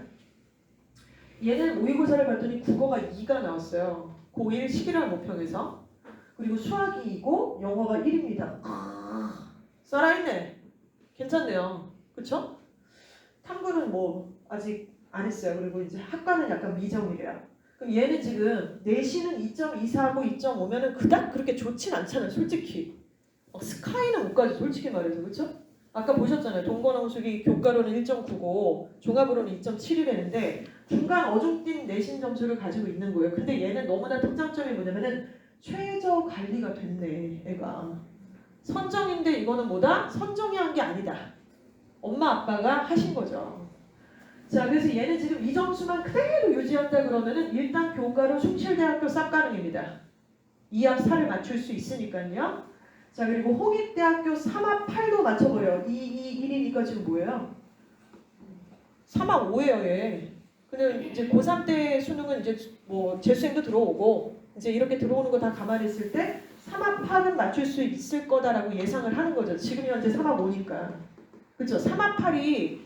얘는 모의고사를 봤더니 국어가 2가 나왔어요. 고1 11월 모평에서. 그리고 수학이 2고 영어가 1입니다. 살아있네. 괜찮네요. 그쵸? 탐구는 뭐 아직 안 했어요. 그리고 이제 학과는 약간 미정이래요. 그럼 얘는 지금 내신은 2.24하고 2.5면은 그닥 그렇게 좋진 않잖아요. 솔직히. 스카이는 못 가죠. 솔직히 말해서. 그쵸? 아까 보셨잖아요. 동권함수기 교과로는 1.9고 종합으로는 2.7이라는데 중간 어중뛴 내신 점수를 가지고 있는 거예요. 근데 얘는 너무나 특장점이 뭐냐면은 최저 관리가 됐네. 애가. 선정인데 이거는 뭐다? 선정이 한 게 아니다. 엄마 아빠가 하신 거죠. 자, 그래서 얘는 지금 이 점수만 그대로 유지한다 그러면은 일단 교과로 숭실대학교 쌉 가능입니다. 2합 4를 맞출 수 있으니까요. 자, 그리고 홍익대학교 3합 8도 맞춰버려. 2, 2, 1이니까 지금 뭐예요? 3합 5예요, 얘. 근데 이제 고3 때 수능은 이제 뭐 재수생도 들어오고 이제 이렇게 들어오는 거 다 감안했을 때 3합 8은 맞출 수 있을 거다라고 예상을 하는 거죠. 지금 현재 3합 5니까. 그렇죠? 3합 8이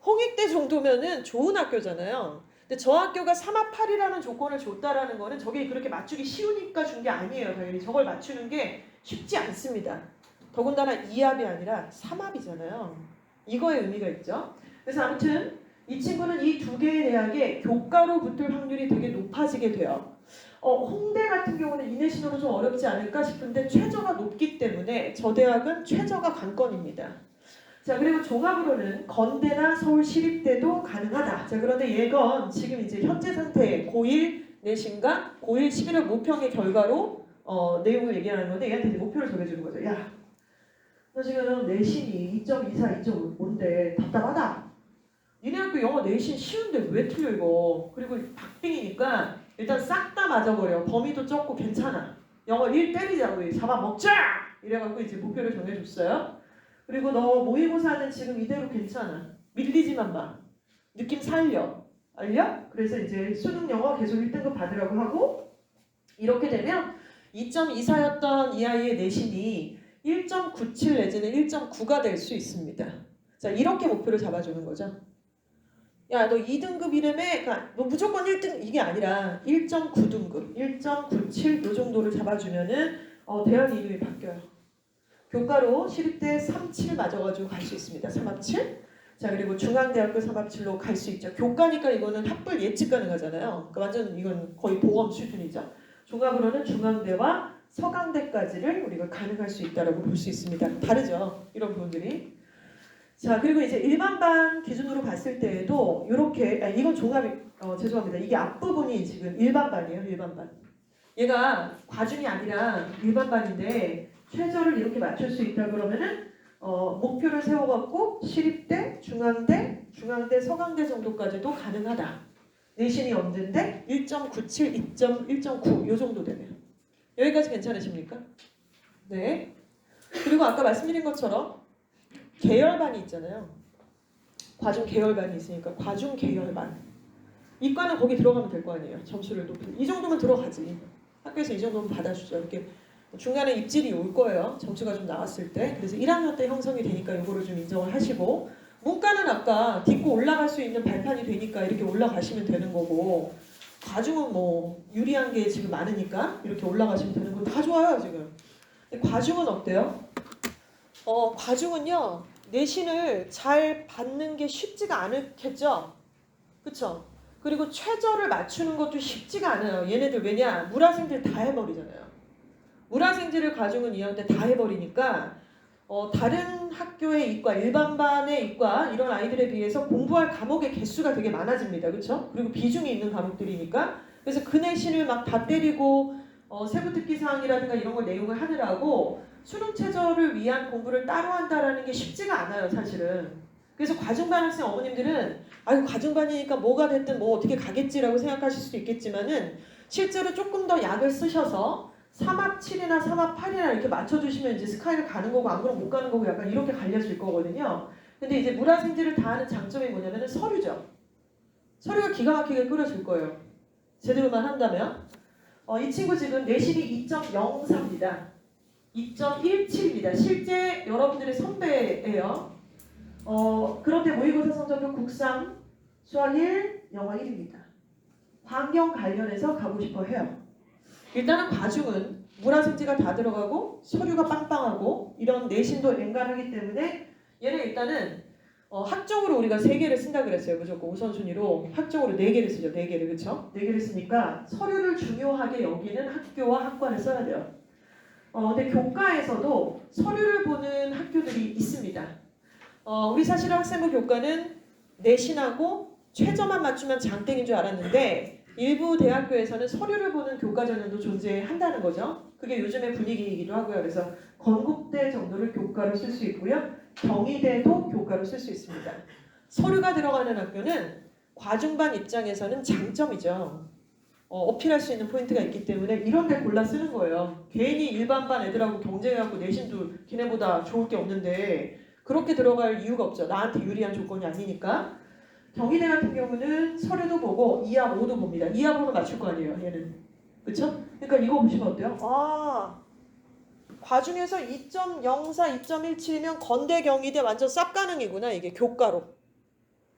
홍익대 정도면은 좋은 학교잖아요. 근데 저 학교가 3합 8이라는 조건을 줬다라는 거는 저게 그렇게 맞추기 쉬우니까 준 게 아니에요. 당연히 저걸 맞추는 게 쉽지 않습니다. 더군다나 2합이 아니라 3합이잖아요. 이거에 의미가 있죠. 그래서 아무튼 이 친구는 이 두 개의 대학에 교과로 붙을 확률이 되게 높아지게 돼요. 홍대 같은 경우는 이내신으로 좀 어렵지 않을까 싶은데 최저가 높기 때문에 저 대학은 최저가 관건입니다. 자, 그리고 종합으로는 건대나 서울시립대도 가능하다. 자, 그런데 얘건 지금 이제 현재 상태 고1 내신과 고1 11월 모평의 결과로 내용을 얘기하는 건데 얘한테 이제 목표를 정해주는 거죠. 야, 너 지금 내신이 2.24, 2.5인데 답답하다. 니네 학교 영어 내신 쉬운데 왜 틀려 이거. 그리고 박빙이니까 일단 싹 다 맞아버려. 범위도 적고 괜찮아. 영어 1 때리자고 잡아먹자! 이래갖고 이제 목표를 정해줬어요. 그리고 너 모의고사는 지금 이대로 괜찮아. 밀리지만 마. 느낌 살려. 알려? 그래서 이제 수능 영어 계속 1등급 받으라고 하고 이렇게 되면 2.24였던 이 아이의 내신이 1.97 내지는 1.9가 될 수 있습니다. 자, 이렇게 목표를 잡아주는 거죠. 야, 너 2등급이라며? 그러니까 너 무조건 1등 이게 아니라 1.9등급, 1.97 요 정도를 잡아주면은 대학 이름이 바뀌어요. 교과로 시립대 3.7 맞아가지고 갈 수 있습니다. 3합 7. 자, 그리고 중앙대학교 3합7로 갈 수 있죠. 교과니까 이거는 학벌 예측 가능하잖아요. 그러니까 완전 이건 거의 보험 수준이죠. 종합으로는 중앙대와 서강대까지를 우리가 가능할 수 있다라고 볼 수 있습니다. 다르죠, 이런 부분들이. 자, 그리고 이제 일반반 기준으로 봤을 때에도 이렇게 이건 종합이 죄송합니다. 이게 앞부분이 지금 일반반이에요. 일반반. 얘가 과중이 아니라 일반반인데 최저를 이렇게 맞출 수 있다 그러면은 목표를 세워갖고 시립대, 중앙대, 서강대 정도까지도 가능하다. 내신이 언제인데 1.97, 1.9 요 정도 되네요. 여기까지 괜찮으십니까? 네. 그리고 아까 말씀드린 것처럼 계열반이 있잖아요. 과중 계열반이 있으니까 과중 계열반. 이과는 거기 들어가면 될 거 아니에요. 점수를 높이. 이 정도면 들어가지. 학교에서 이 정도면 받아주죠. 이렇게 중간에 입질이 올 거예요. 점수가 좀 나왔을 때. 그래서 1학년 때 형성이 되니까 이거를 좀 인정을 하시고, 문과는 아까 딛고 올라갈 수 있는 발판이 되니까 이렇게 올라가시면 되는 거고, 과중은 뭐 유리한 게 지금 많으니까 이렇게 올라가시면 되는 거 다 좋아요 지금. 과중은 어때요? 과중은요, 내신을 잘 받는 게 쉽지가 않겠죠? 그쵸? 그리고 최저를 맞추는 것도 쉽지가 않아요. 얘네들 왜냐? 물화생지를 다 해버리잖아요. 물화생지를 과중은 2학년 때 다 해버리니까 다른 학교의 이과, 일반반의 이과 이런 아이들에 비해서 공부할 과목의 개수가 되게 많아집니다. 그쵸? 그리고 비중이 있는 과목들이니까. 그래서 그 내신을 막 다 때리고 세부 특기 사항이라든가 이런 걸 내용을 하느라고 수능 최저를 위한 공부를 따로 한다라는 게 쉽지가 않아요, 사실은. 그래서 과중반 학생 어머님들은 아이고 과중반이니까 뭐가 됐든 뭐 어떻게 가겠지라고 생각하실 수도 있겠지만은 실제로 조금 더 약을 쓰셔서 3합7이나 3합8이나 이렇게 맞춰주시면 이제 스카이를 가는 거고 안 그러면 못 가는 거고 약간 이렇게 갈려질 거거든요. 근데 이제 물화생지를 다 하는 장점이 뭐냐면은 서류죠. 서류가 기가 막히게 끓여질 거예요. 제대로만 한다면. 이 친구 지금 내신이 2.03입니다. 2.17입니다. 실제 여러분들의 선배예요. 그런데 모의고사 성적은 국상, 수학 1, 영어 1입니다. 환경 관련해서 가고 싶어 해요. 일단은 과중은 물화생지가 다 들어가고 서류가 빵빵하고 이런 내신도 앵간하기 때문에 얘는 일단은 학종으로 우리가 3개를 쓴다 그랬어요. 무조건 우선순위로 학종으로 4개를 쓰죠. 4개를. 그쵸? 4개를 쓰니까 서류를 중요하게 여기는 학교와 학과를 써야 돼요. 근데 교과에서도 서류를 보는 학교들이 있습니다. 우리 사실 학생부 교과는 내신하고 최저만 맞추면 장땡인 줄 알았는데 일부 대학교에서는 서류를 보는 교과 전형도 존재한다는 거죠. 그게 요즘의 분위기이기도 하고요. 그래서 건국대 정도를 교과로 쓸 수 있고요. 경희대도 교과로 쓸 수 있습니다. 서류가 들어가는 학교는 과중반 입장에서는 장점이죠. 어필할 수 있는 포인트가 있기 때문에 이런 데 골라 쓰는 거예요. 괜히 일반반 애들하고 경쟁해갖고 내신도 걔네보다 좋을 게 없는데 그렇게 들어갈 이유가 없죠. 나한테 유리한 조건이 아니니까. 경희대 같은 경우는 서류도 보고 2합 5도 봅니다. 2합 5는 맞출 거 아니에요. 얘는. 그쵸? 그러니까 이거 보시면 어때요? 과중에서 2.04, 2.17이면 건대 경희대 완전 쌉 가능이구나. 이게 교과로.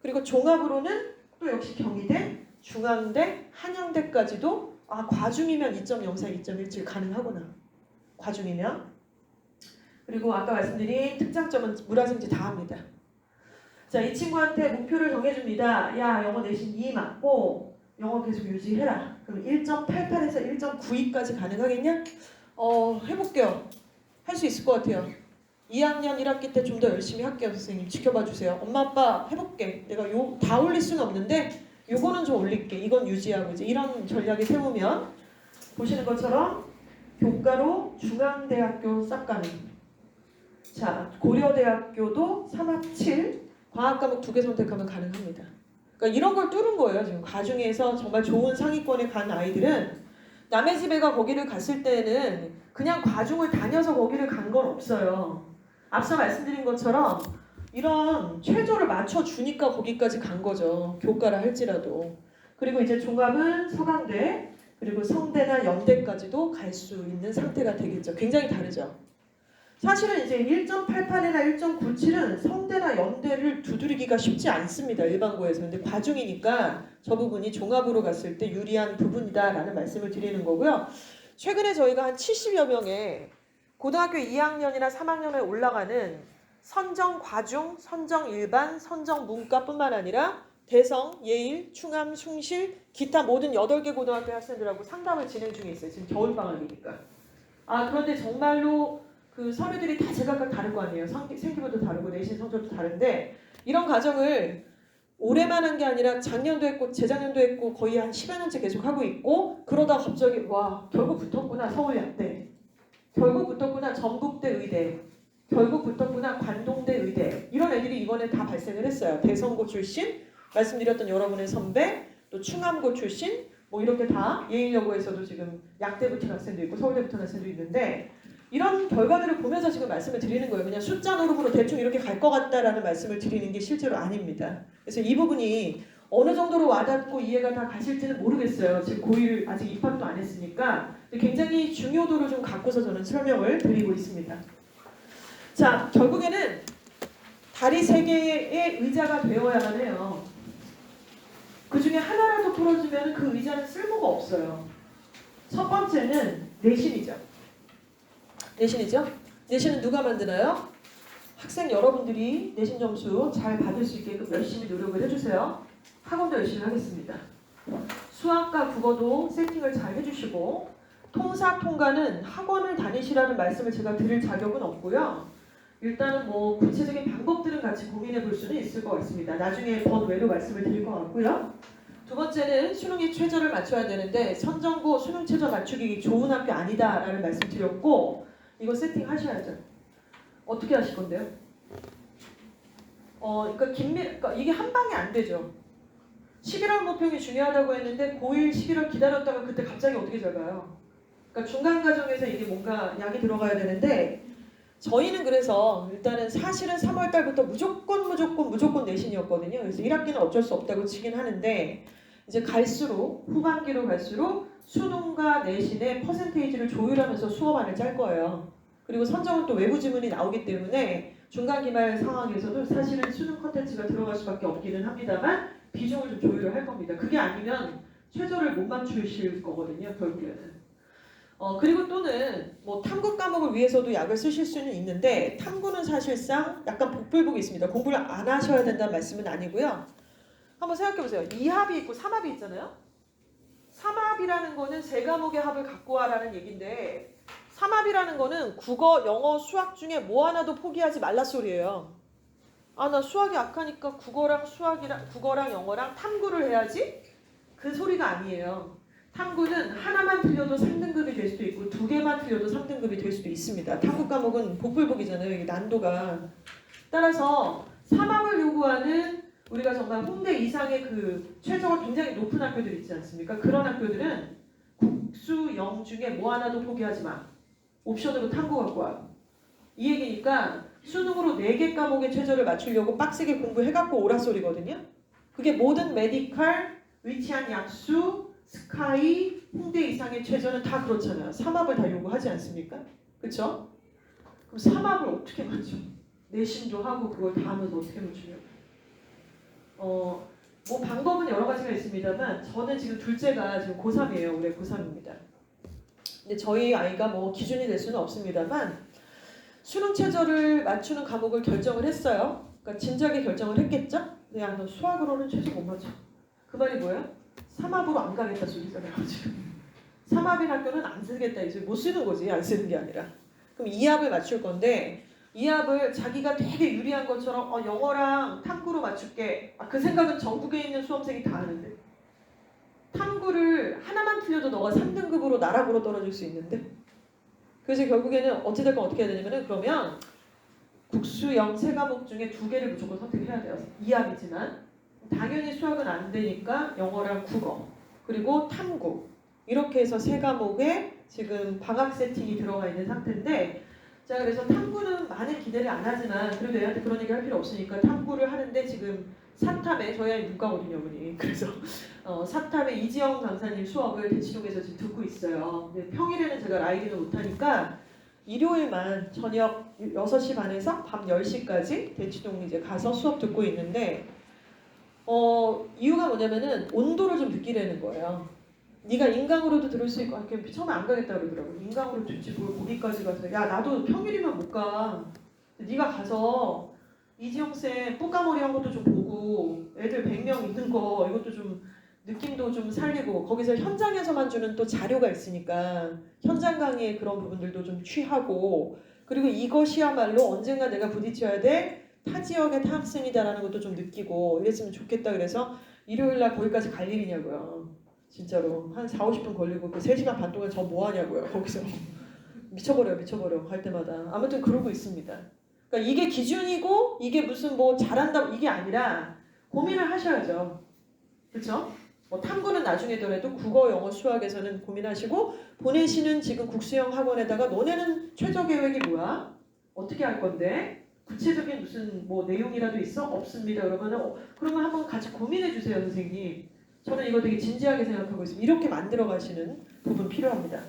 그리고 종합으로는 또 역시 경희대, 중앙대, 한양대까지도 과중이면 2.04, 2.17 가능하구나. 과중이면. 그리고 아까 말씀드린 특장점은 물화생지 다 합니다. 자, 이 친구한테 목표를 정해줍니다. 야, 영어 내신 2 맞고 영어 계속 유지해라. 그럼 1.88에서 1.92까지 가능하겠냐? 해볼게요. 할 수 있을 것 같아요. 2학년 1학기 때 좀 더 열심히 할게요. 선생님 지켜봐 주세요. 엄마 아빠 해볼게. 내가 요 다 올릴 수는 없는데 요거는 좀 올릴게. 이건 유지하고 이제 이런 전략이 세우면 보시는 것처럼 교과로 중앙대학교 싹 가능. 자, 고려대학교도 3합7 과학과목 2개 선택하면 가능합니다. 그러니까 이런 걸 뚫은 거예요. 지금 과중에서 정말 좋은 상위권에 간 아이들은 남의 집에가 거기를 갔을 때는 그냥 과중을 다녀서 거기를 간 건 없어요. 앞서 말씀드린 것처럼 이런 최저를 맞춰주니까 거기까지 간 거죠. 교과라 할지라도. 그리고 이제 종합은 서강대 그리고 성대나 연대까지도 갈 수 있는 상태가 되겠죠. 굉장히 다르죠. 사실은 이제 1.88이나 1.97은 성대나 연대를 두드리기가 쉽지 않습니다. 일반고에서. 근데 과중이니까 저 부분이 종합으로 갔을 때 유리한 부분이다라는 말씀을 드리는 거고요. 최근에 저희가 한 70여 명의 고등학교 2학년이나 3학년에 올라가는 선정 과중, 선정 일반, 선정 문과뿐만 아니라 대성, 예일, 충암, 숭실, 기타 모든 8개 고등학교 학생들하고 상담을 진행 중에 있어요. 지금 겨울방학이니까. 그런데 정말로 그 서류들이 다 제각각 다를 거 아니에요. 생기부도 다르고 내신 성적도 다른데 이런 과정을 올해만 한 게 아니라 작년도 했고 재작년도 했고 거의 한 10여 년째 계속 하고 있고 그러다 갑자기 와 결국 붙었구나 서울야대, 결국 붙었구나 전국대 의대, 결국 붙었구나 관동대 의대 이런 애들이 이번에 다 발생을 했어요. 대성고 출신, 말씀드렸던 여러분의 선배, 또 충암고 출신 뭐 이렇게 다 예일여고에서도 지금 약대 붙은 학생도 있고 서울대 붙은 학생도 있는데 이런 결과들을 보면서 지금 말씀을 드리는 거예요. 그냥 숫자 노름으로 대충 이렇게 갈 것 같다라는 말씀을 드리는 게 실제로 아닙니다. 그래서 이 부분이 어느 정도로 와닿고 이해가 다 가실지는 모르겠어요. 지금 고1 아직 입학도 안 했으니까 굉장히 중요도를 좀 갖고서 저는 설명을 드리고 있습니다. 자, 결국에는 다리 3개의 의자가 되어야만 해요. 그 중에 하나라도 풀어주면 그 의자는 쓸모가 없어요. 첫 번째는 내신이죠. 내신은 누가 만드나요? 학생 여러분들이 내신 점수 잘 받을 수 있게끔 열심히 노력을 해주세요. 학원도 열심히 하겠습니다. 수학과 국어도 세팅을 잘 해주시고 통사, 통과는 학원을 다니시라는 말씀을 제가 드릴 자격은 없고요. 일단은 뭐 구체적인 방법들은 같이 고민해 볼 수는 있을 것 같습니다. 나중에 번외로 말씀을 드릴 것 같고요. 두 번째는 수능에 최저를 맞춰야 되는데 선정고 수능 최저 맞추기 좋은 학교 아니다라는 말씀 드렸고 이거 세팅하셔야죠. 어떻게 하실 건데요? 그러니까 이게 한 방에 안 되죠. 11월 모평이 중요하다고 했는데 고1 11월 기다렸다가 그때 갑자기 어떻게 잡아요? 그러니까 중간 과정에서 이게 뭔가 약이 들어가야 되는데 저희는 그래서 일단은 사실은 3월 달부터 무조건 내신이었거든요. 그래서 1학기는 어쩔 수 없다고 치긴 하는데 이제 갈수록 후반기로 갈수록 수능과 내신의 퍼센테이지를 조율하면서 수업안을 짤 거예요. 그리고 선정은 또 외부 지문이 나오기 때문에 중간 기말 상황에서도 사실은 수능 컨텐츠가 들어갈 수밖에 없기는 합니다만 비중을 좀 조율을 할 겁니다. 그게 아니면 최저를 못 맞추실 거거든요. 결국에는. 그리고 또는 뭐 탐구 과목을 위해서도 약을 쓰실 수는 있는데 탐구는 사실상 약간 복불복이 있습니다. 공부를 안 하셔야 된다는 말씀은 아니고요. 한번 생각해보세요. 2합이 있고 3합이 있잖아요. 3합이라는 거는 3과목의 합을 갖고 와라는 얘기인데 3합이라는 거는 국어, 영어, 수학 중에 뭐 하나도 포기하지 말라 소리예요. 나 수학이 약하니까 국어랑 영어랑 탐구를 해야지? 그 소리가 아니에요. 탐구는 하나만 틀려도 3등급이 될 수도 있고 2개만 틀려도 3등급이 될 수도 있습니다. 탐구 과목은 복불복이잖아요. 이게 난도가. 따라서 3합을 요구하는 우리가 정말 홍대 이상의 그 최저가 굉장히 높은 학교들 있지 않습니까? 그런 학교들은 국수, 영 중에 뭐 하나도 포기하지 마. 옵션으로 탐구 갖고 와. 이 얘기니까 수능으로 4개 과목의 최저를 맞추려고 빡세게 공부해갖고 오라 소리거든요. 그게 모든 메디칼, 위치한 약수, 스카이, 홍대 이상의 최저는 다 그렇잖아요. 3합을 다 요구하지 않습니까? 그쵸? 그럼 3합을 어떻게 맞춰? 내신도 하고 그걸 다 하면서 어떻게 맞추냐고. 뭐 방법은 여러 가지가 있습니다만 저는 지금 둘째가 지금 고3이에요. 올해 고3입니다. 근데 저희 아이가 뭐 기준이 될 수는 없습니다만 수능 최저를 맞추는 과목을 결정을 했어요. 그러니까 진작에 결정을 했겠죠? 야, 너 수학으로는 최저 못 맞춰. 그 말이 뭐예요? 3합으로 안 가겠다 소리잖아요. 지금 3합인 학교는 안 쓰겠다. 이제 못 쓰는 거지. 안 쓰는 게 아니라. 그럼 2합을 맞출 건데 2합을 자기가 되게 유리한 것처럼 영어랑 탐구로 맞출게. 그 생각은 전국에 있는 수험생이 다 하는데 탐구를 하나만 틀려도 너가 3등급으로 나락으로 떨어질 수 있는데 그래서 결국에는 어찌됐건 어떻게 해야 되냐면은 그러면 국수, 영, 3과목 중에 2개를 무조건 선택해야 돼요. 2합이지만 당연히 수학은 안 되니까 영어랑 국어 그리고 탐구 이렇게 해서 3과목에 지금 방학 세팅이 들어가 있는 상태인데 자 그래서 탐구는 많은 기대를 안 하지만 그래도 애한테 그런 얘기 할 필요 없으니까 탐구를 하는데 지금 사탐에 저희 아이 문과거든요 어머니 그래서 사탐에 이지영 강사님 수업을 대치동에서 지금 듣고 있어요. 근데 평일에는 제가 라이딩을 못하니까 일요일만 저녁 6시 반에서 밤 10시까지 대치동 이제 가서 수업 듣고 있는데 이유가 뭐냐면은 온도를 좀 느끼려는 거예요. 네가 인강으로도 들을 수 있고 처음에 안 가겠다 그러더라고요. 인강으로 듣지 뭘 거기까지 가서 야 나도 평일이면 못 가. 네가 가서 이지영 쌤 뿌까머리 한 것도 좀 보고 애들 100명 있는 거 이것도 좀 느낌도 좀 살리고 거기서 현장에서만 주는 또 자료가 있으니까 현장 강의의 그런 부분들도 좀 취하고 그리고 이것이야말로 언젠가 내가 부딪혀야 될 타 지역의 타 학생이다라는 것도 좀 느끼고 이랬으면 좋겠다 그래서 일요일날 거기까지 갈 일이냐고요. 진짜로 한 4, 50분 걸리고 그 3시간 반 동안 저 뭐 하냐고요. 거기서 미쳐버려 갈 때마다. 아무튼 그러고 있습니다. 그러니까 이게 기준이고 이게 무슨 뭐 잘한다 이게 아니라 고민을 하셔야죠. 그렇죠? 뭐 탐구는 나중에더라도 국어, 영어, 수학에서는 고민하시고 보내시는 지금 국수형 학원에다가 너네는 최저 계획이 뭐야? 어떻게 할 건데? 구체적인 무슨 뭐 내용이라도 있어? 없습니다. 그러면은 그러면 한번 같이 고민해 주세요, 선생님. 저는 이거 되게 진지하게 생각하고 있습니다. 이렇게 만들어 가시는 부분 필요합니다.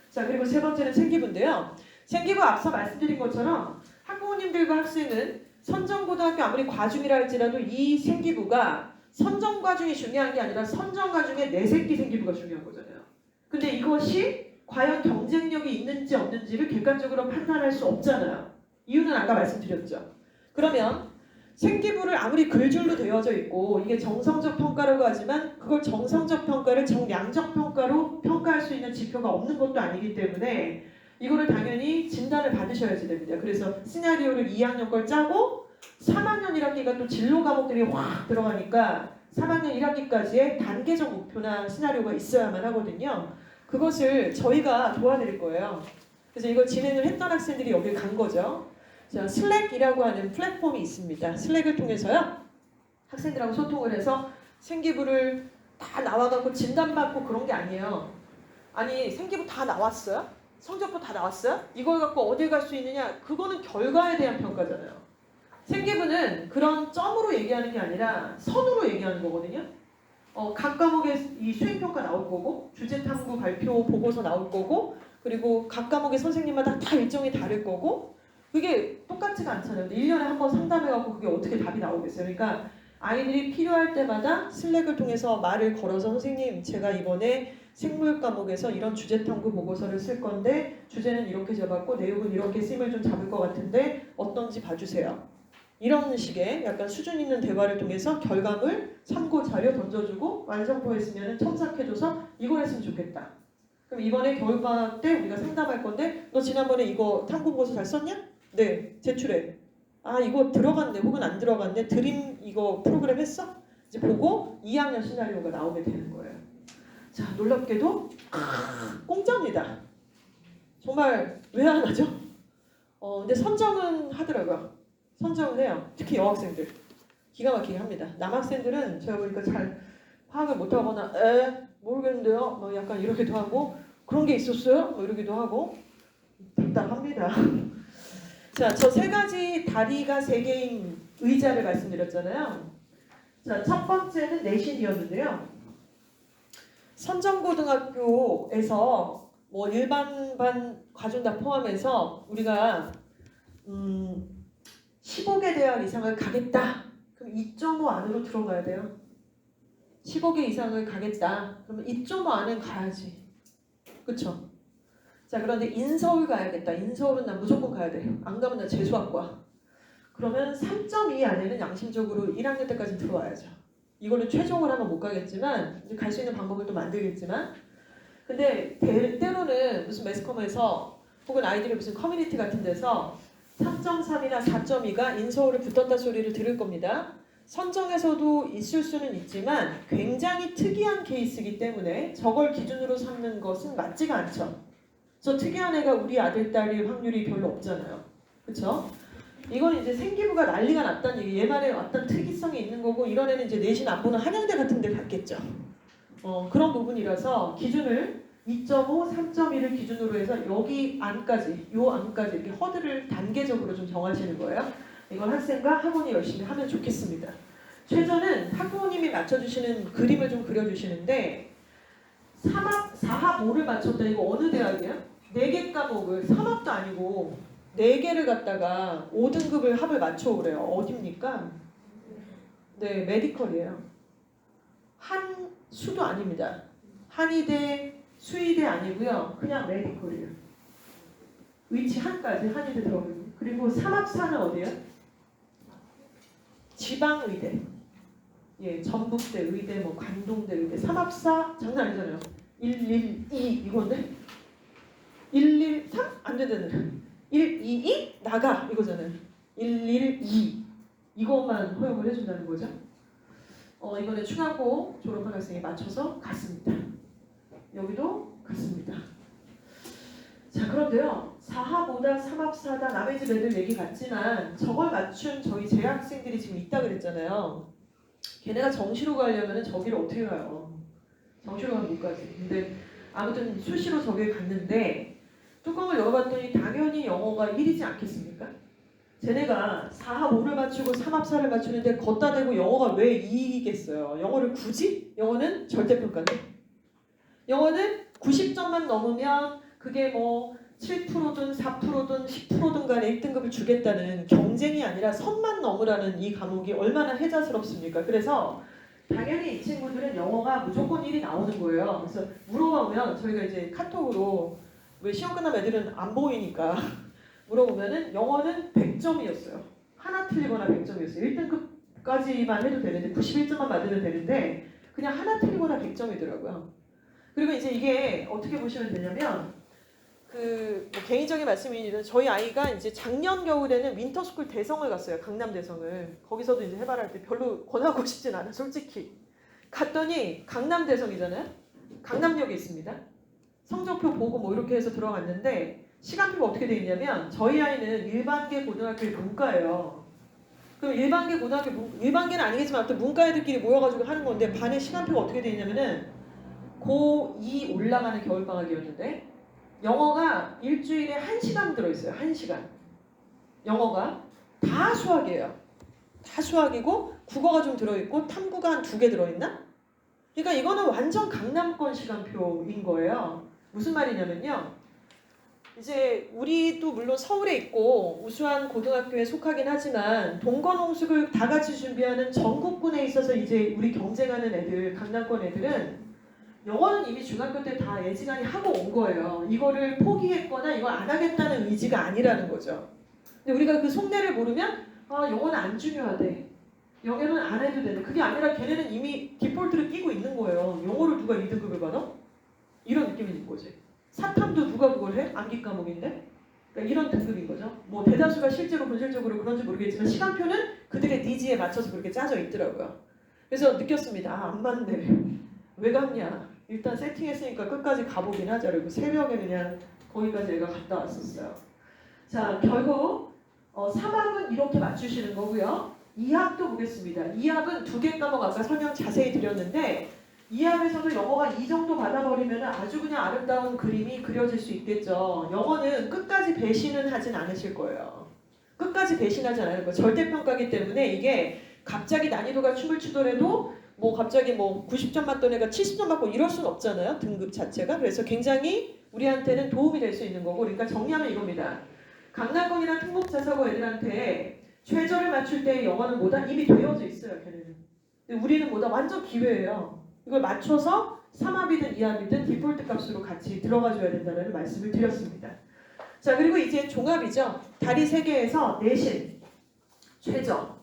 자, 그리고 세 번째는 생기부인데요. 생기부 앞서 말씀드린 것처럼 학부모님들과 학생은 선정고등학교 아무리 과중이라 할지라도 이 생기부가 선정과중이 중요한 게 아니라 선정과중의 내새끼 생기부가 중요한 거잖아요. 근데 이것이 과연 경쟁력이 있는지 없는지를 객관적으로 판단할 수 없잖아요. 이유는 아까 말씀드렸죠. 그러면 생기부를 아무리 글줄로 되어져 있고 이게 정성적 평가라고 하지만 그걸 정성적 평가를 정량적 평가로 평가할 수 있는 지표가 없는 것도 아니기 때문에 이거를 당연히 진단을 받으셔야지 됩니다. 그래서 시나리오를 2학년 걸 짜고 3학년 1학기가 또 진로 과목들이 확 들어가니까 3학년 1학기까지의 단계적 목표나 시나리오가 있어야만 하거든요. 그것을 저희가 도와드릴 거예요. 그래서 이걸 진행을 했던 학생들이 여기 간 거죠. 자, 슬랙이라고 하는 플랫폼이 있습니다. 슬랙을 통해서요. 학생들하고 소통을 해서 생기부를 다 나와갖고 진단받고 그런 게 아니에요. 아니 생기부 다 나왔어요? 성적표 다 나왔어요? 이걸 갖고 어딜 갈 수 있느냐? 그거는 결과에 대한 평가잖아요. 생기부는 그런 점으로 얘기하는 게 아니라 선으로 얘기하는 거거든요. 각 과목의 이 수행평가 나올 거고 주제탐구 발표 보고서 나올 거고 그리고 각 과목의 선생님마다 다 일정이 다를 거고 그게 똑같지가 않잖아요. 1년에 한 번 상담해갖고 그게 어떻게 답이 나오겠어요. 그러니까 아이들이 필요할 때마다 슬랙을 통해서 말을 걸어서 선생님 제가 이번에 생물 과목에서 이런 주제 탐구 보고서를 쓸 건데 주제는 이렇게 잡았고 내용은 이렇게 씀을 좀 잡을 것 같은데 어떤지 봐주세요. 이런 식의 약간 수준 있는 대화를 통해서 결과물, 참고 자료 던져주고 완성도했으면 첨삭해줘서 이걸 했으면 좋겠다. 그럼 이번에 겨울방학 때 우리가 상담할 건데 너 지난번에 이거 탐구 보고서 잘 썼냐? 네, 제출해. 아 이거 들어갔네 혹은 안 들어갔네 드림 이거 프로그램 했어? 이제 보고 2학년 시나리오가 나오게 되는 거예요. 자 놀랍게도 공짜입니다. 정말 왜 안 하죠? 근데 선정은 하더라고요. 선정을 해요. 특히 여학생들 기가 막히게 합니다. 남학생들은 제가 보니까 잘 파악을 못하거나 모르겠는데요 뭐 약간 이러기도 하고 그런 게 있었어요? 뭐 이러기도 하고 답답합니다. 자, 저 세 가지 다리가 세 개인 의자를 말씀드렸잖아요. 자, 첫 번째는 내신이었는데요. 선정고등학교에서 뭐 일반 반 과중 다 포함해서 우리가 15개 대학 이상을 가겠다. 그럼 2.5 안으로 들어가야 돼요. 15개 이상을 가겠다. 그러면 2.5 안은 가야지. 그쵸? 자, 그런데 인서울 가야겠다. 인서울은 난 무조건 가야 돼. 안 가면 나 재수학과. 그러면 3.2 안에는 양심적으로 1학년 때까지 들어와야죠. 이거는 최종을 하면 못 가겠지만 이제 갈 수 있는 방법을 또 만들겠지만 근데 때로는 무슨 매스컴에서 혹은 아이들이 무슨 커뮤니티 같은 데서 3.3이나 4.2가 인서울을 붙었다 소리를 들을 겁니다. 선정에서도 있을 수는 있지만 굉장히 특이한 케이스이기 때문에 저걸 기준으로 삼는 것은 맞지가 않죠. 저 특이한 애가 우리 아들, 딸일 확률이 별로 없잖아요. 그렇죠? 이건 이제 생기부가 난리가 났다는 얘기, 얘만의 어떤 특이성이 있는 거고 이런 애는 이제 내신 안 보는 한양대 같은 데 갔겠죠. 그런 부분이라서 기준을 2.5, 3.1을 기준으로 해서 여기 안까지, 요 안까지 이렇게 허들을 단계적으로 좀 정하시는 거예요. 이건 학생과 학원이 열심히 하면 좋겠습니다. 최저는 학부모님이 맞춰주시는 그림을 좀 그려주시는데 3합, 4합, 5를 맞췄다. 이거 어느 대학이야? 4개 과목을 3합도 아니고 4개를 갖다가 5등급을 합을 맞춰오래요. 어딥니까? 네, 메디컬이에요. 한 수도 아닙니다. 한의대, 수의대 아니고요. 그냥 메디컬이에요. 위치 한까지 한의대 들어가요. 그리고 삼합사는 어디예요? 지방의대. 예, 전북대 의대, 뭐 관동대 의대. 삼합사 장난 아니잖아요. 112 이건데 113? 안 되잖아요. 122 나가 이거잖아요. 112 이것만 허용을 해준다는 거죠. 이번에 충하고 졸업한 학생에 맞춰서 갔습니다. 여기도 갔습니다. 자, 그런데요. 4합, 5합, 3합, 4합 남의 집 애들 얘기 같지만 저걸 맞춘 저희 재학생들이 지금 있다 그랬잖아요. 걔네가 정시로 가려면 저기를 어떻게 가요? 정시로 가면 못 가지. 근데 아무튼 수시로 저기를 갔는데 뚜껑을 열어봤더니 당연히 영어가 1이지 않겠습니까? 쟤네가 4합 5를 맞추고 3합 4를 맞추는데 걷다 대고 영어가 왜 2이겠어요? 영어를 굳이? 영어는 절대평가인데? 영어는 90점만 넘으면 그게 뭐 7%든 4%든 10%든 간에 1등급을 주겠다는 경쟁이 아니라 선만 넘으라는 이 과목이 얼마나 해자스럽습니까? 그래서 당연히 이 친구들은 영어가 무조건 1이 나오는 거예요. 그래서 물어보면 저희가 이제 카톡으로 왜 시험 끝나면 애들은 안 보이니까 물어보면은 영어는 100점이었어요. 하나 틀리거나 100점이었어요. 1등급까지만 해도 되는데 91점만 맞으면 되는데 그냥 하나 틀리거나 100점이더라고요. 그리고 이제 이게 어떻게 보시면 되냐면 뭐 개인적인 말씀이지만 저희 아이가 이제 작년 겨울에는 윈터스쿨 대성을 갔어요. 강남 대성을. 거기서도 이제 해발할 때 별로 권하고 싶진 않아 솔직히. 갔더니 강남 대성이잖아요. 강남역에 있습니다. 성적표 보고 뭐 이렇게 해서 들어갔는데 시간표가 어떻게 돼 있냐면 저희 아이는 일반계 고등학교 문과예요. 그럼 일반계 고등학교 일반계는 아니겠지만 아무튼 문과 애들끼리 모여가지고 하는 건데 반의 시간표가 어떻게 돼 있냐면은 고2 올라가는 겨울방학이었는데 영어가 일주일에 1시간 들어있어요. 1시간. 영어가 다 수학이에요. 다 수학이고 국어가 좀 들어있고 탐구가 한 2개 들어있나? 그러니까 이거는 완전 강남권 시간표인 거예요. 무슨 말이냐면요. 이제 우리도 물론 서울에 있고 우수한 고등학교에 속하긴 하지만 동거농숙을 다 같이 준비하는 전국군에 있어서 이제 우리 경쟁하는 애들, 강남권 애들은 영어는 이미 중학교 때 다 애지간히 하고 온 거예요. 이거를 포기했거나 이걸 안 하겠다는 의지가 아니라는 거죠. 근데 우리가 그 속내를 모르면 영어는 안 중요하대. 영어는 안 해도 되는데 그게 아니라 걔네는 이미 디폴트를 끼고 있는 거예요. 영어를 누가 2등급을 받아? 이런 느낌이 있는 거지. 사탐도 누가 그걸 해? 암기 과목인데? 그러니까 이런 등급인 거죠. 뭐 대다수가 실제로 본질적으로 그런지 모르겠지만 시간표는 그들의 니즈에 맞춰서 그렇게 짜져 있더라고요. 그래서 느꼈습니다. 안 맞네. 왜 갔냐? 일단 세팅했으니까 끝까지 가보긴 하자. 그리고 새벽에 그냥 거기까지 애가 갔다 왔었어요. 자, 결국 3합은 이렇게 맞추시는 거고요. 2합도 보겠습니다. 2합은 2개 과목 아까 설명 자세히 드렸는데 2합에서도 영어가 이 정도 받아버리면 아주 그냥 아름다운 그림이 그려질 수 있겠죠. 영어는 끝까지 배신은 하진 않으실 거예요. 끝까지 배신하지 않을 거예요. 절대평가기 때문에 이게 갑자기 난이도가 춤을 추더라도 뭐 갑자기 뭐 90점 맞던 애가 70점 맞고 이럴 순 없잖아요. 등급 자체가. 그래서 굉장히 우리한테는 도움이 될 수 있는 거고 그러니까 정리하면 이겁니다. 강남권이나 특목자사고 애들한테 최저를 맞출 때 영어는 뭐다? 이미 되어져 있어요. 걔네는. 근데 우리는 뭐다? 완전 기회예요. 이걸 맞춰서 3합이든 2합이든 디폴트 값으로 같이 들어가줘야 된다는 말씀을 드렸습니다. 자, 그리고 이제 종합이죠. 다리 3개에서 내신, 최저.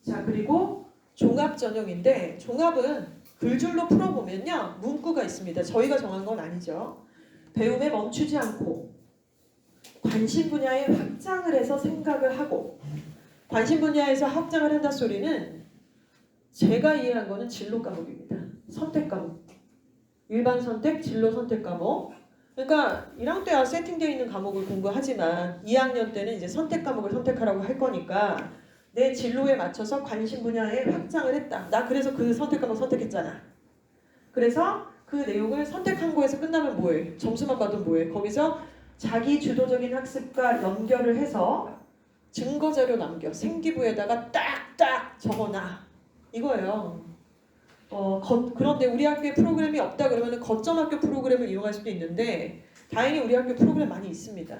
자, 그리고 종합 전형인데 종합은 글줄로 풀어보면요. 문구가 있습니다. 저희가 정한 건 아니죠. 배움에 멈추지 않고 관심 분야에 확장을 해서 생각을 하고 관심 분야에서 확장을 한다 소리는 제가 이해한 거는 진로 과목입니다. 선택 과목. 일반 선택, 진로 선택 과목. 그러니까 1학년 때야 세팅되어 있는 과목을 공부하지만 2학년 때는 이제 선택 과목을 선택하라고 할 거니까 내 진로에 맞춰서 관심 분야에 확장을 했다. 나 그래서 그 선택 과목 선택했잖아. 그래서 그 내용을 선택한 거에서 끝나면 뭐해? 점수만 받으면 뭐해? 거기서 자기 주도적인 학습과 연결을 해서 증거자료 남겨. 생기부에다가 딱딱 적어놔. 이거예요. 그런데 우리 학교에 프로그램이 없다 그러면 거점학교 프로그램을 이용할 수도 있는데 다행히 우리 학교 프로그램 많이 있습니다.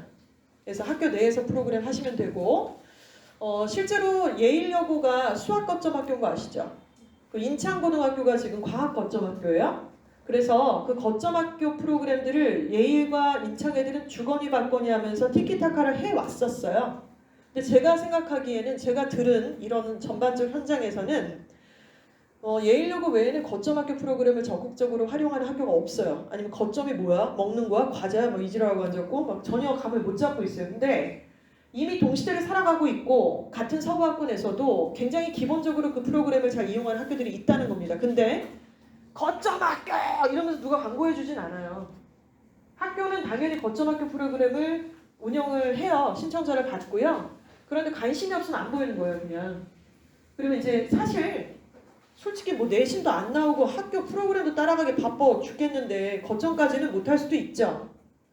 그래서 학교 내에서 프로그램 하시면 되고 실제로 예일여고가 수학 거점학교인 거 아시죠? 그 인창고등학교가 지금 과학 거점학교예요. 그래서 그 거점학교 프로그램들을 예일과 인창 애들은 주거니 받거니 하면서 티키타카를 해왔었어요. 근데 제가 생각하기에는 제가 들은 이런 전반적 현장에서는 예일여고 외에는 거점학교 프로그램을 적극적으로 활용하는 학교가 없어요. 아니면 거점이 뭐야? 먹는 거야? 과자야? 뭐 이지라고 앉았고 막 전혀 감을 못 잡고 있어요. 근데 이미 동시대를 살아가고 있고 같은 서부학군에서도 굉장히 기본적으로 그 프로그램을 잘 이용하는 학교들이 있다는 겁니다. 근데 거점학교 이러면서 누가 광고해주진 않아요. 학교는 당연히 거점학교 프로그램을 운영을 해요. 신청자를 받고요. 그런데 관심이 없으면 안 보이는 거예요, 그냥. 그리고 이제 사실 솔직히 뭐 내신도 안 나오고 학교 프로그램도 따라가기 바빠 죽겠는데 거점까지는 못할 수도 있죠.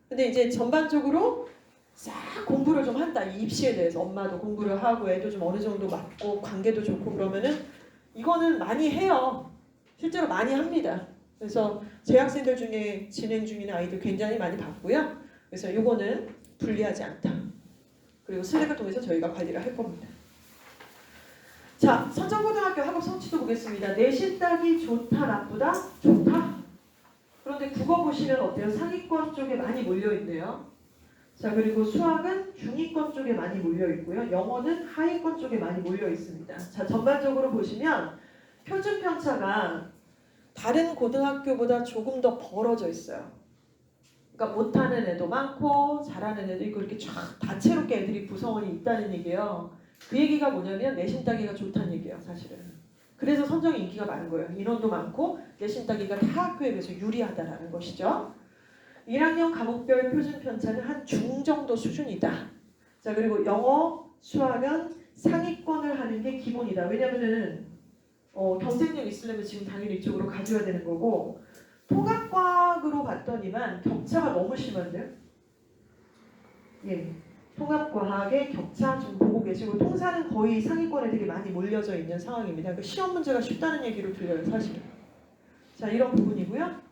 근데 이제 전반적으로 싹 공부를 좀 한다. 이 입시에 대해서 엄마도 공부를 하고 애도 좀 어느 정도 맞고 관계도 좋고 그러면은 이거는 많이 해요. 실제로 많이 합니다. 그래서 재학생들 중에 진행 중인 아이들 굉장히 많이 봤고요. 그래서 이거는 불리하지 않다. 그리고 슬랙을 통해서 저희가 관리를 할 겁니다. 자, 선정고등학교 학업 성취도 보겠습니다. 내신 따기 좋다, 나쁘다? 좋다. 그런데 국어 보시면 어때요? 상위권 쪽에 많이 몰려있네요. 자, 그리고 수학은 중위권 쪽에 많이 몰려있고요. 영어는 하위권 쪽에 많이 몰려있습니다. 자, 전반적으로 보시면 표준 편차가 다른 고등학교보다 조금 더 벌어져 있어요. 그러니까 못하는 애도 많고 잘하는 애도 있고 이렇게 쫙 다채롭게 애들이 구성원이 있다는 얘기예요. 그 얘기가 뭐냐면 내신 따기가 좋다는 얘기예요, 사실은. 그래서 선정이 인기가 많은 거예요. 인원도 많고 내신 따기가 타 학교에 비해서 유리하다라는 것이죠. 1학년 과목별 표준 편차는 한 중 정도 수준이다. 자, 그리고 영어, 수학은 상위권을 하는 게 기본이다. 왜냐면은 경쟁력 있으려면 지금 당연히 이쪽으로 가져야 되는 거고, 통합과학으로 봤더니만 격차가 너무 심한데요. 예, 통합과학의 격차 좀 보고 계시고 통사는 거의 상위권 애들이 많이 몰려져 있는 상황입니다. 그러니까 시험 문제가 쉽다는 얘기로 들려요, 사실은. 자, 이런 부분이고요.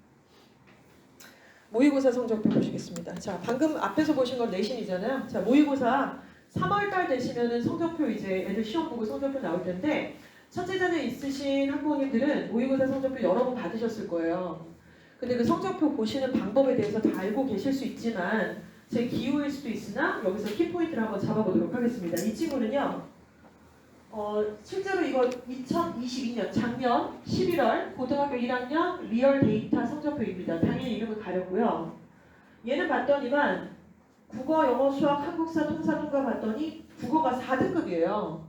모의고사 성적표 보시겠습니다. 자, 방금 앞에서 보신 건 내신이잖아요. 자, 모의고사 3월달 되시면은 성적표 이제 애들 시험 보고 성적표 나올 텐데 첫째 자녀 있으신 학부모님들은 모의고사 성적표 여러 번 받으셨을 거예요. 근데 그 성적표 보시는 방법에 대해서 다 알고 계실 수 있지만 제 기호일 수도 있으나 여기서 키포인트를 한번 잡아보도록 하겠습니다. 이 친구는요. 실제로 이거 2022년 작년 11월 고등학교 1학년 리얼 데이터 성적표입니다. 당연히 이름을 가렸고요. 얘는 봤더니만 국어, 영어, 수학, 한국사, 통사, 통과 봤더니 국어가 4등급이에요.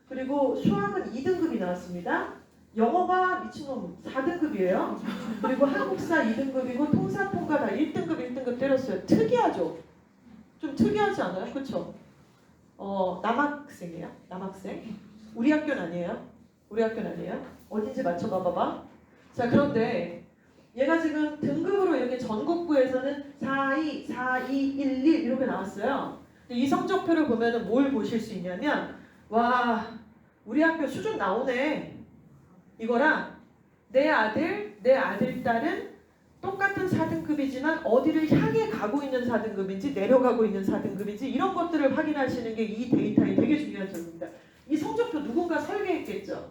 그리고 수학은 2등급이 나왔습니다. 영어가 미친놈 4등급이에요. 그리고 한국사 2등급이고 통사, 통과 다 1등급, 1등급 때렸어요. 특이하죠? 좀 특이하지 않아요? 그렇죠? 남학생이에요? 남학생? 우리 학교는 아니에요? 우리 학교는 아니에요? 어딘지 맞춰봐 봐봐. 자, 그런데 얘가 지금 등급으로 이렇게 전국부에서는 4, 2, 4, 2, 1, 1 이렇게 나왔어요. 근데 이 성적표를 보면은 뭘 보실 수 있냐면 와, 우리 학교 수준 나오네. 이거랑 내 아들, 내 아들, 딸은 똑같은 4등급이지만 어디를 향해 가고 있는 4등급인지 내려가고 있는 4등급인지 이런 것들을 확인하시는 게 이 데이터에 되게 중요한 점입니다. 이 성적표 누군가 설계했겠죠.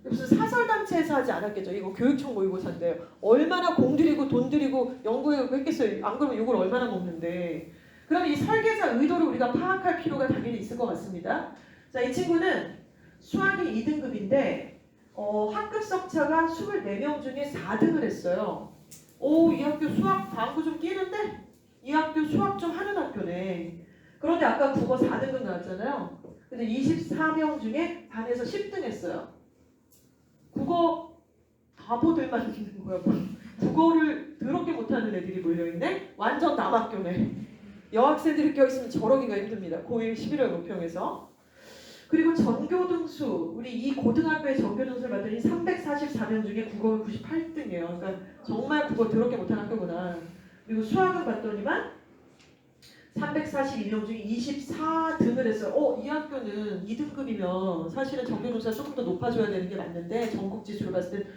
무슨 사설단체에서 하지 않았겠죠. 이거 교육청 모의고사인데 얼마나 공들이고 돈 들이고 연구하고 했겠어요. 안 그러면 이걸 얼마나 먹는데. 그럼 이 설계자 의도를 우리가 파악할 필요가 당연히 있을 것 같습니다. 자, 이 친구는 수학이 2등급인데 학급 석차가 24명 중에 4등을 했어요. 오, 이 학교 수학 방구 좀 끼는데? 이 학교 수학 좀 하는 학교네. 그런데 아까 국어 4등급 나왔잖아요. 근데 24명 중에 반에서 10등 했어요. 국어 바보들만 있는 거야. 국어를 더럽게 못하는 애들이 몰려있네? 완전 남학교네. 여학생들이 껴있으면 저러기가 힘듭니다. 고1 11월 모평에서. 그리고 전교등수, 우리 이 고등학교의 전교등수를 봤더니 344명 중에 국어가 98등이에요. 그러니까 정말 국어 더럽게 못하는 학교구나. 그리고 수학을 봤더니만 342명 중에 24등을 했어요. 이 학교는 2등급이면 사실은 전교등수가 조금 더 높아져야 되는 게 맞는데 전국 지수로 봤을 때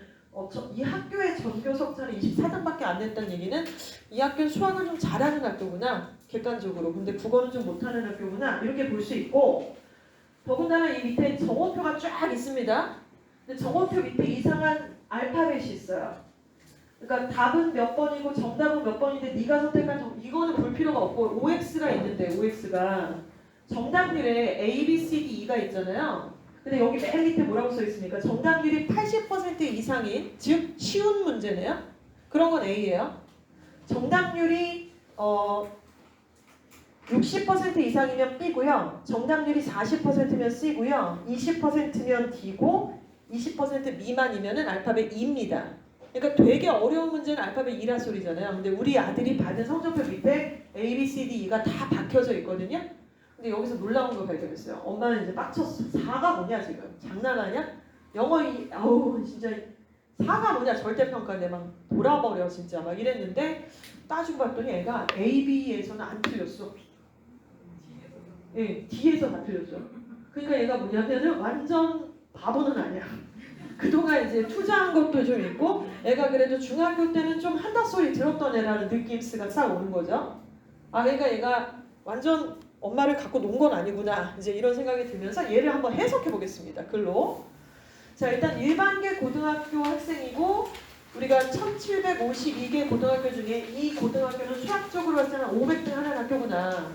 이 학교의 전교 석차는 24등밖에 안 냈다는 얘기는 이 학교는 수학을 좀 잘하는 학교구나. 객관적으로. 근데 국어는 좀 못하는 학교구나. 이렇게 볼 수 있고 더군다나 이 밑에 정원표가 쫙 있습니다. 근데 정원표 밑에 이상한 알파벳이 있어요. 그러니까 답은 몇 번이고 정답은 몇 번인데 네가 선택한 이거는 볼 필요가 없고 OX가 있는데 OX가 정답률에 A, B, C, D, E가 있잖아요. 근데 여기 맨 밑에 뭐라고 써 있습니까? 정답률이 80% 이상인, 즉 쉬운 문제네요. 그런 건 A예요. 정답률이 60% 이상이면 B고요. 정답률이 40%면 C고요. 20%면 D고 20% 미만이면은 알파벳 E입니다. 그러니까 되게 어려운 문제는 알파벳 E라 소리잖아요. 근데 우리 아들이 받은 성적표 밑에 A, B, C, D, E가 다 박혀져 있거든요. 근데 여기서 놀라운 걸 발견했어요. 엄마는 이제 빡쳤어. 4가 뭐냐 지금? 장난하냐? 영어 아우 진짜 4가 뭐냐 절대평가인데 막 돌아버려 진짜 막 이랬는데 따지고 봤더니 애가 A, B에서는 안 틀렸어. 예, D에서 다 틀렸죠. 그러니까 얘가 뭐냐면은 완전 바보는 아니야. 그동안 이제 투자한 것도 좀 있고 애가 그래도 중학교 때는 좀 한다 소리 들었던 애라는 느낌스가 싹 오는 거죠. 아 그러니까 얘가 완전 엄마를 갖고 논 건 아니구나 이제 이런 생각이 들면서 얘를 한번 해석해 보겠습니다. 글로. 자 일단 일반계 고등학교 학생이고 우리가 1752개 고등학교 중에 이 고등학교는 수학적으로 봤을 때는 500등 하는 학교구나.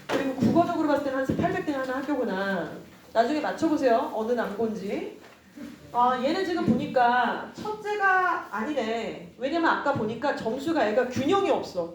그리고 국어적으로 봤을 때는 한 800등 하는 학교구나. 나중에 맞춰보세요. 어느 남고인지. 얘는 지금 보니까 첫째가 아니네. 왜냐면 아까 보니까 점수가 애가 균형이 없어.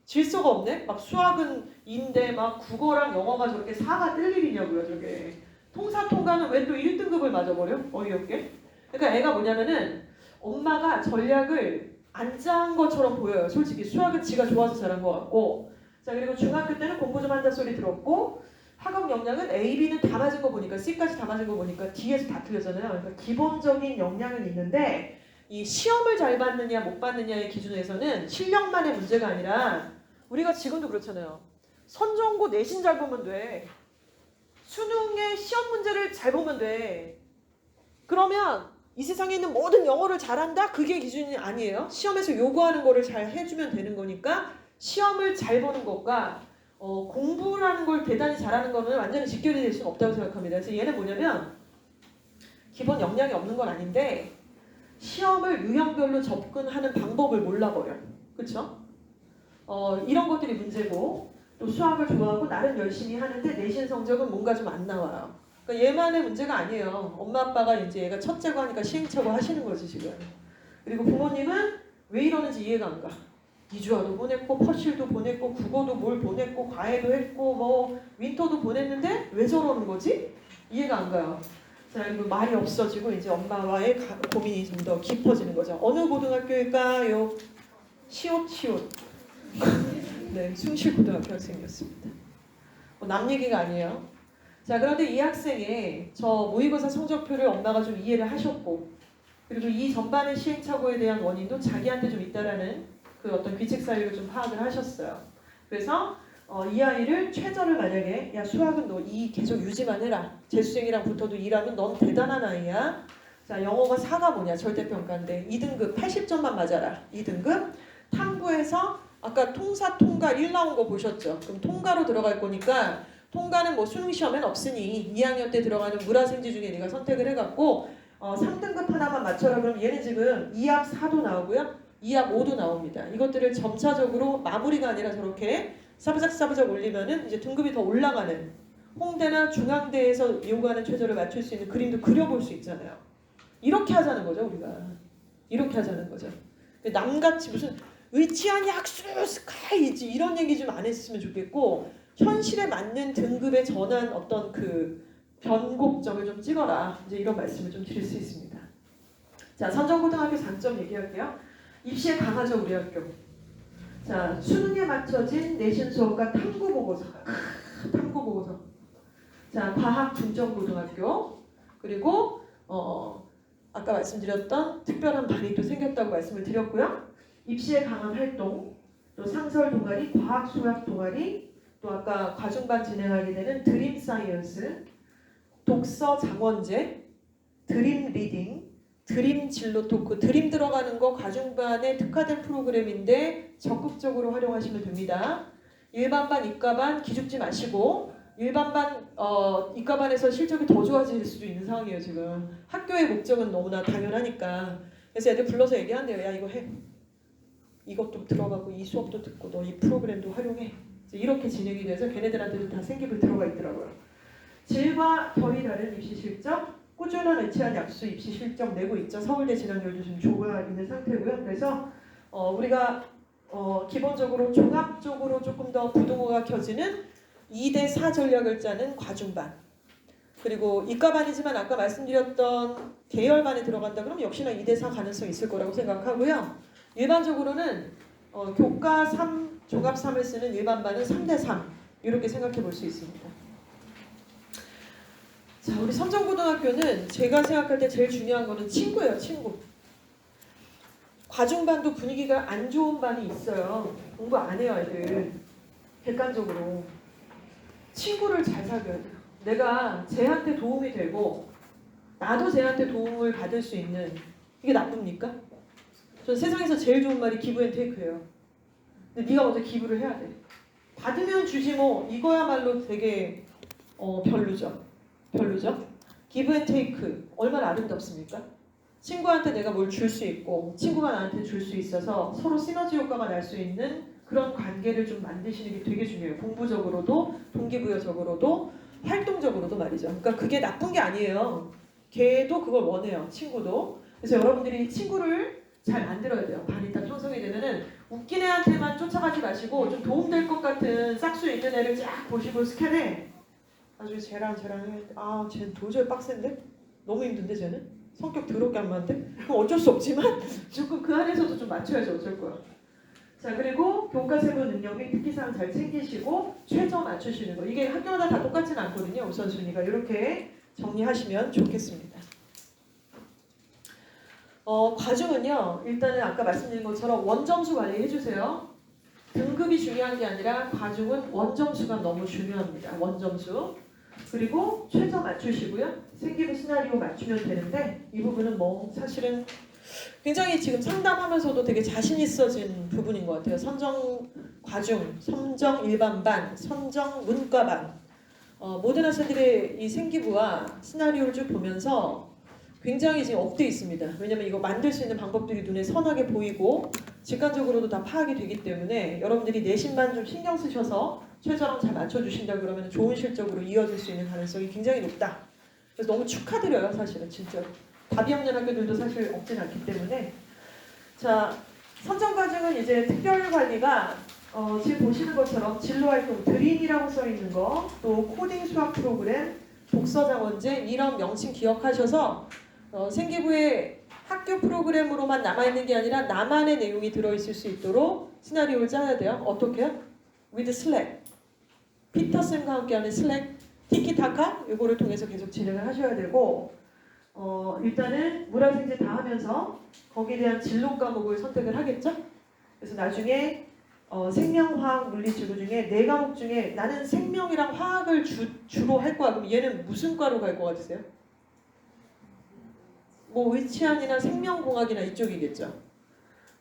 질서가 없네. 막 수학은 2인데 막 국어랑 영어가 저렇게 4가 뜰 일이냐고요. 저게. 통사통과는 왜 또 1등급을 맞아버려? 어이없게. 그러니까 애가 뭐냐면은 엄마가 전략을 안 짠 것처럼 보여요. 솔직히 수학은 지가 좋아서 잘한 것 같고 자 그리고 중학교 때는 공부 좀 한다 소리 들었고 학업 역량은 A, B는 다 맞은 거 보니까 C까지 다 맞은 거 보니까 D에서 다 틀렸잖아요. 그러니까 기본적인 역량은 있는데 이 시험을 잘 받느냐 못 받느냐의 기준에서는 실력만의 문제가 아니라 우리가 지금도 그렇잖아요. 선정고 내신 잘 보면 돼. 수능의 시험 문제를 잘 보면 돼. 그러면 이 세상에 있는 모든 영어를 잘한다? 그게 기준이 아니에요. 시험에서 요구하는 거를 잘 해주면 되는 거니까 시험을 잘 보는 것과 공부라는 걸 대단히 잘하는 거는 완전히 직결이 될 수는 없다고 생각합니다. 그래서 얘는 뭐냐면 기본 역량이 없는 건 아닌데 시험을 유형별로 접근하는 방법을 몰라버려. 그렇죠? 이런 것들이 문제고 또 수학을 좋아하고 나름 열심히 하는데 내신 성적은 뭔가 좀 안 나와요. 그러니까 얘만의 문제가 아니에요. 엄마 아빠가 이제 얘가 첫째고 하니까 시행착오 하시는 거지 지금. 그리고 부모님은 왜 이러는지 이해가 안 가. 이주아도 보냈고 퍼실도 보냈고 국어도 뭘 보냈고 과외도 했고 뭐 윈터도 보냈는데 왜 저러는 거지? 이해가 안 가요. 자 그리고 말이 없어지고 이제 엄마와의 고민이 좀 더 깊어지는 거죠. 어느 고등학교일까요? 시옷. 네, 숭실고등학교 학생이었습니다. 남 얘기가 아니에요. 자 그런데 이 학생의 저 모의고사 성적표를 엄마가 좀 이해를 하셨고 그리고 이 전반의 시행착오에 대한 원인도 자기한테 좀 있다라는 그 어떤 귀책 사유를 좀 파악을 하셨어요. 그래서 이 아이를 최저를 만약에 야 수학은 너 이 계속 유지만 해라. 재수생이랑 붙어도 2라면 넌 대단한 아이야. 자 영어가 4가 뭐냐 절대평가인데 2등급 80점만 맞아라. 2등급 탐구에서 아까 통사 통과 1 나온 거 보셨죠? 그럼 통과로 들어갈 거니까 통과는 뭐 수능 시험엔 없으니 2학년 때 들어가는 물화생지 중에 네가 선택을 해갖고 3등급 하나만 맞춰라. 그럼 얘는 지금 2합 4도 나오고요. 2합 5도 나옵니다. 이것들을 점차적으로 마무리가 아니라 저렇게 사부작 올리면은 이제 등급이 더 올라가는 홍대나 중앙대에서 요구하는 최저를 맞출 수 있는 그림도 그려볼 수 있잖아요. 이렇게 하자는 거죠 우리가. 이렇게 하자는 거죠. 남같이 무슨 의치한 약수 스카이지 이런 얘기 좀 안 했으면 좋겠고 현실에 맞는 등급에 전한 어떤 그 변곡점을 좀 찍어라. 이제 이런 말씀을 좀 드릴 수 있습니다. 자 선정고등학교 장점 얘기할게요. 입시에 강하죠 우리 학교. 자 수능에 맞춰진 내신 수업과 탐구 보고서. 탐구 보고서. 자 과학 중점고등학교 그리고 아까 말씀드렸던 특별한 반이 또 생겼다고 말씀을 드렸고요. 입시에 강한 활동, 또 상설 동아리, 과학 수학 동아리, 또 아까 과중반 진행하게 되는 드림 사이언스, 독서 장원제, 드림 리딩, 드림 진로 토크, 드림 들어가는 거 과중반에 특화된 프로그램인데 적극적으로 활용하시면 됩니다. 일반반, 이과반 기죽지 마시고 일반반, 이과반에서 실적이 더 좋아질 수도 있는 상황이에요 지금. 학교의 목적은 너무나 당연하니까. 그래서 애들 불러서 얘기한대요. 야 이거 해. 이것도 들어가고 이 수업도 듣고 너 이 프로그램도 활용해. 이제 이렇게 진행이 돼서 걔네들한테도 다 생기부 들어가 있더라고요. 질과 결이 다른 입시 실적, 꾸준한 의치한 약수 입시 실적 내고 있죠. 서울대 진학률도 좀 좋아 있는 상태고요. 그래서 우리가 기본적으로 종합적으로 조금 더 부동호가 켜지는 2대4 전략을 짜는 과중반, 그리고 이과반이지만 아까 말씀드렸던 계열반에 들어간다 그러면 역시나 2대4 가능성이 있을 거라고 생각하고요. 일반적으로는 교과 3, 종합 3을 쓰는 일반반은 3대3 이렇게 생각해 볼 수 있습니다. 자, 우리 선정고등학교는 제가 생각할 때 제일 중요한 거는 친구예요. 친구. 과중반도 분위기가 안 좋은 반이 있어요. 공부 안 해요, 애들. 객관적으로. 친구를 잘 사귀어야 돼요. 내가 쟤한테 도움이 되고 나도 쟤한테 도움을 받을 수 있는, 이게 나쁩니까? 전 세상에서 제일 좋은 말이 기브 앤 테이크예요. 근데 네가 먼저 기부를 해야 돼. 받으면 주지 뭐, 이거야말로 되게 별로죠. 기브 앤 테이크 얼마나 아름답습니까? 친구한테 내가 뭘 줄 수 있고 친구가 나한테 줄 수 있어서 서로 시너지 효과가 날 수 있는 그런 관계를 좀 만드시는 게 되게 중요해요. 공부적으로도 동기부여적으로도 활동적으로도 말이죠. 그러니까 그게 나쁜 게 아니에요. 걔도 그걸 원해요. 친구도. 그래서 여러분들이 친구를 잘 만들어야 돼요. 반이 딱 형성이 되면은 웃긴 애한테만 쫓아가지 마시고 좀 도움될 것 같은 싹수 있는 애를 쫙 보시고 스캔해. 나중에 쟤랑 쟤는 도저히 빡센데? 너무 힘든데 쟤는? 성격 더럽게 안 맞는데? 그럼 어쩔 수 없지만 조금 그 안에서도 좀 맞춰야지 어쩔 거야. 자, 그리고 교과 세부 능력 및 특기사항 잘 챙기시고 최저 맞추시는 거. 이게 학교마다 다 똑같지는 않거든요. 우선순위가. 이렇게 정리하시면 좋겠습니다. 과중은요. 일단은 아까 말씀드린 것처럼 원점수 관리해주세요. 등급이 중요한 게 아니라 과중은 원점수가 너무 중요합니다. 원점수. 그리고 최저 맞추시고요. 생기부 시나리오 맞추면 되는데 이 부분은 뭐 사실은 굉장히 지금 상담하면서도 되게 자신 있어진 부분인 것 같아요. 선정 과중, 선정 일반반, 선정 문과반. 모든 학생들의 이 생기부와 시나리오를 쭉 보면서 굉장히 지금 업돼 있습니다. 왜냐면 이거 만들 수 있는 방법들이 눈에 선하게 보이고 직관적으로도 다 파악이 되기 때문에 여러분들이 내신만 좀 신경 쓰셔서 최저랑 잘 맞춰주신다 그러면 좋은 실적으로 이어질 수 있는 가능성이 굉장히 높다. 그래서 너무 축하드려요. 사실은 진짜. 답이 없는 학교들도 사실 없진 않기 때문에. 자, 선정 과정은 이제 특별관리가 지금 보시는 것처럼 진로활동 드림이라고 써있는 거, 또 코딩 수학 프로그램, 독서장원제 이런 명칭 기억하셔서 생기부에 학교 프로그램으로만 남아있는 게 아니라 나만의 내용이 들어있을 수 있도록 시나리오를 짜야 돼요. 어떻게요? with Slack. 피터쌤과 함께하는 슬랙, 티키타카 이거를 통해서 계속 진행을 하셔야 되고 일단은 문화생제 다 하면서 거기에 대한 진로 과목을 선택을 하겠죠? 그래서 나중에 생명화학 물리지구 중에 4과목 중에 나는 생명이랑 화학을 주로 할 거야. 그럼 얘는 무슨 과로 갈 것 같으세요? 뭐 의치안이나 생명공학이나 이쪽이겠죠.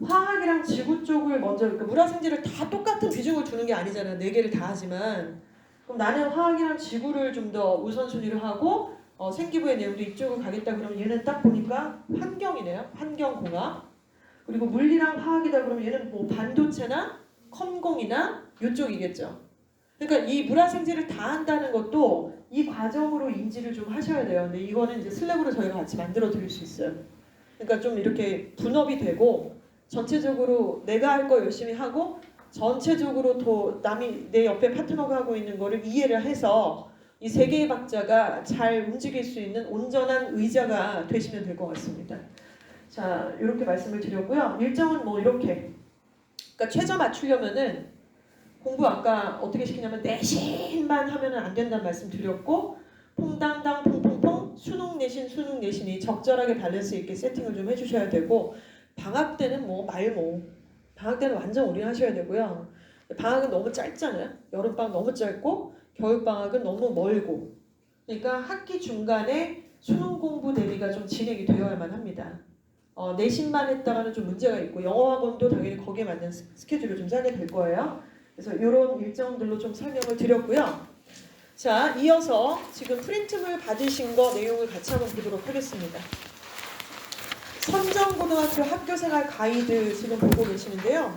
화학이랑 지구 쪽을 먼저, 그러니까 물화생지를 다 똑같은 비중을 두는 게 아니잖아. 4개를 다 하지만. 그럼 나는 화학이랑 지구를 좀 더 우선순위를 하고 생기부의 내용도 이쪽을 가겠다 그러면 얘는 딱 보니까 환경이네요. 환경공학. 그리고 물리랑 화학이다 그러면 얘는 뭐 반도체나 컴공이나 이쪽이겠죠. 그러니까 이 물화생지를 다 한다는 것도 이 과정으로 인지를 좀 하셔야 돼요. 근데 이거는 이제 슬랩으로 저희가 같이 만들어 드릴 수 있어요. 그러니까 좀 이렇게 분업이 되고 전체적으로 내가 할 거 열심히 하고 전체적으로 또 남이 내 옆에 파트너가 하고 있는 거를 이해를 해서 이 3개의 박자가 잘 움직일 수 있는 온전한 의자가 되시면 될 것 같습니다. 자, 이렇게 말씀을 드렸고요. 일정은 뭐 이렇게. 그러니까 최저 맞추려면은 공부 아까 어떻게 시키냐면 내신만 하면은 안 된다는 말씀 드렸고 퐁당당 퐁퐁퐁 수능 내신이 적절하게 밸런스 있게 세팅을 좀 해주셔야 되고 방학 때는 뭐 말모. 방학 때는 완전 올인하셔야 되고요. 방학은 너무 짧잖아요. 여름방학 너무 짧고 겨울방학은 너무 멀고. 그러니까 학기 중간에 수능 공부 대비가 좀 진행이 되어야만 합니다. 내신만 했다가는 좀 문제가 있고 영어학원도 당연히 거기에 맞는 스케줄을 좀 짜게 될 거예요. 그래서 이런 일정들로 좀 설명을 드렸고요. 자, 이어서 지금 프린트물 받으신 거 내용을 같이 한번 보도록 하겠습니다. 선정고등학교 학교생활 가이드 지금 보고 계시는데요.